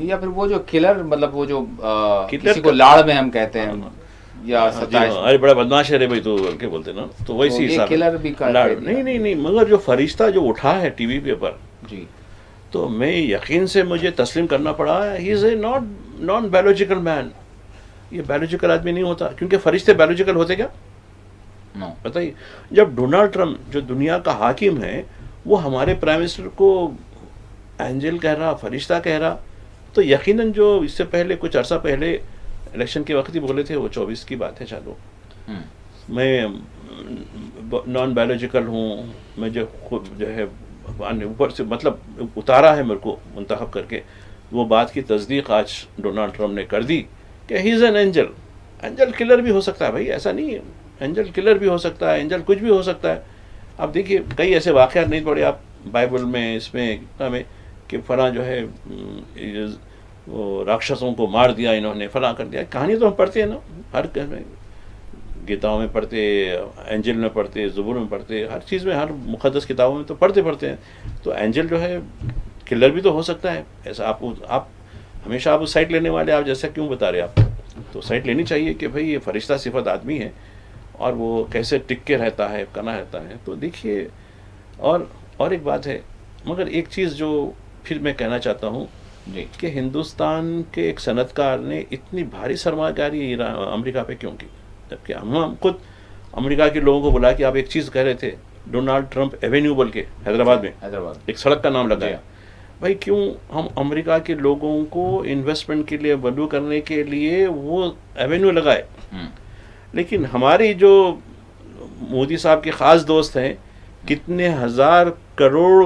یا پھر وہ جو کلر، مطلب وہ جو کسی کو لاڑ میں ہم کہتے ہیں، یا ارے بڑا بدماش ہے بھائی تو کیا بولتے نا، تو ویسی کلر بھی نہیں، مگر جو فرشتہ جو اٹھا ہے ٹی وی کے اوپر، جی، تو میں یقین سے مجھے تسلیم کرنا پڑا، ہی از اے نان بایولوجیکل مین. یہ بایولوجیکل آدمی نہیں ہوتا، کیونکہ فرشتے بایولوجیکل ہوتے کیا بتائیے. جب ڈونلڈ ٹرمپ جو دنیا کا حاکم ہے، وہ ہمارے پرائم منسٹر کو اینجل کہہ رہا، فرشتہ کہہ رہا، تو یقیناً جو اس سے پہلے کچھ عرصہ پہلے الیکشن کے وقت ہی بولے تھے، وہ 24 کی بات ہے چالو، میں نان بایولوجیکل ہوں، میں جو خود جو ہے اوپر سے مطلب اتارا ہے میرے کو منتخب کر کے، وہ بات کی تصدیق آج ڈونلڈ ٹرمپ نے کر دی کہ he is an angel. Angel killer بھی ہو سکتا ہے بھائی، ایسا نہیں ہے، اینجل کلر بھی ہو سکتا ہے، اینجل کچھ بھی ہو سکتا ہے. اب دیکھیے کئی ایسے واقعات نہیں پڑے آپ بائبل میں، اس میں میں کہ فلاں جو ہے راکشسوں کو مار دیا انہوں نے، فلاں کر دیا. کہانی تو ہم پڑھتے ہیں نا، ہر گیتاؤں میں پڑھتے، اینجل میں پڑھتے، زبور میں پڑھتے، ہر چیز میں، ہر مقدس کتابوں میں تو پڑھتے ہیں. تو اینجل جو ہے کلر بھی تو ہو سکتا ہے. ایسا آپ ہمیشہ آپ سائٹ لینے والے، آپ جیسا کیوں بتا رہے آپ، تو سائٹ لینی چاہیے کہ بھائی یہ فرشتہ صفت آدمی ہے اور وہ کیسے ٹک کے رہتا ہے، کنا رہتا ہے. تو دیکھیے، اور ایک بات ہے، مگر ایک چیز جو پھر میں کہنا چاہتا ہوں کہ ہندوستان کے ایک صنعت کار نے اتنی بھاری سرمایہ کاری امریکہ پہ کیوں کی، جبکہ ہم خود امریکہ کے لوگوں کو بلا کے آپ ایک چیز کہہ رہے تھے، ڈونلڈ ٹرمپ ایوینیو بول کے حیدرآباد میں ایک سڑک کا نام لگایا. بھائی کیوں ہم امریکہ کے لوگوں کو انویسٹمنٹ کے لیے مدعو کرنے کے لیے وہ ایوینیو لگائے، لیکن ہماری جو مودی صاحب کے خاص دوست ہیں کتنے ہزار کروڑ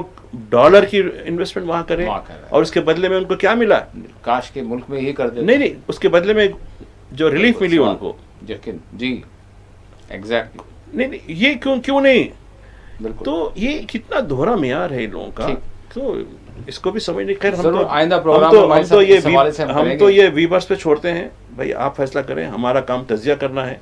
ڈالر کی انویسٹمنٹ وہاں کریں، اور اس کے بدلے میں ان کو کیا ملا؟ کاش کے ملک میں ہی کر دیں. نہیں، اس کے بدلے میں جو ریلیف ملی ان کو. جی ایگزیکٹلی. نہیں، یہ کیوں نہیں؟ تو یہ کتنا دوہرا معیار ہے ان لوگوں کا، تو اس کو بھی سمجھ نہیں. خیر ہم تو یہ ویورز پہ چھوڑتے ہیں، بھائی آپ فیصلہ کریں، ہمارا کام تجزیہ کرنا ہے،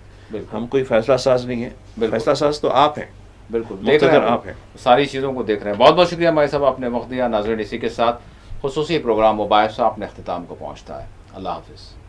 ہم کوئی فیصلہ ساز نہیں ہے، فیصلہ ساز تو آپ ہیں. بالکل دیکھ رہے ہیں، آپ ہیں، ساری چیزوں کو دیکھ رہے ہیں. بہت بہت شکریہ مائی صاحب، آپ نے وقت دیا. ناظرین اسی کے ساتھ خصوصی پروگرام مباحثہ اپنے اختتام کو پہنچتا ہے. اللہ حافظ.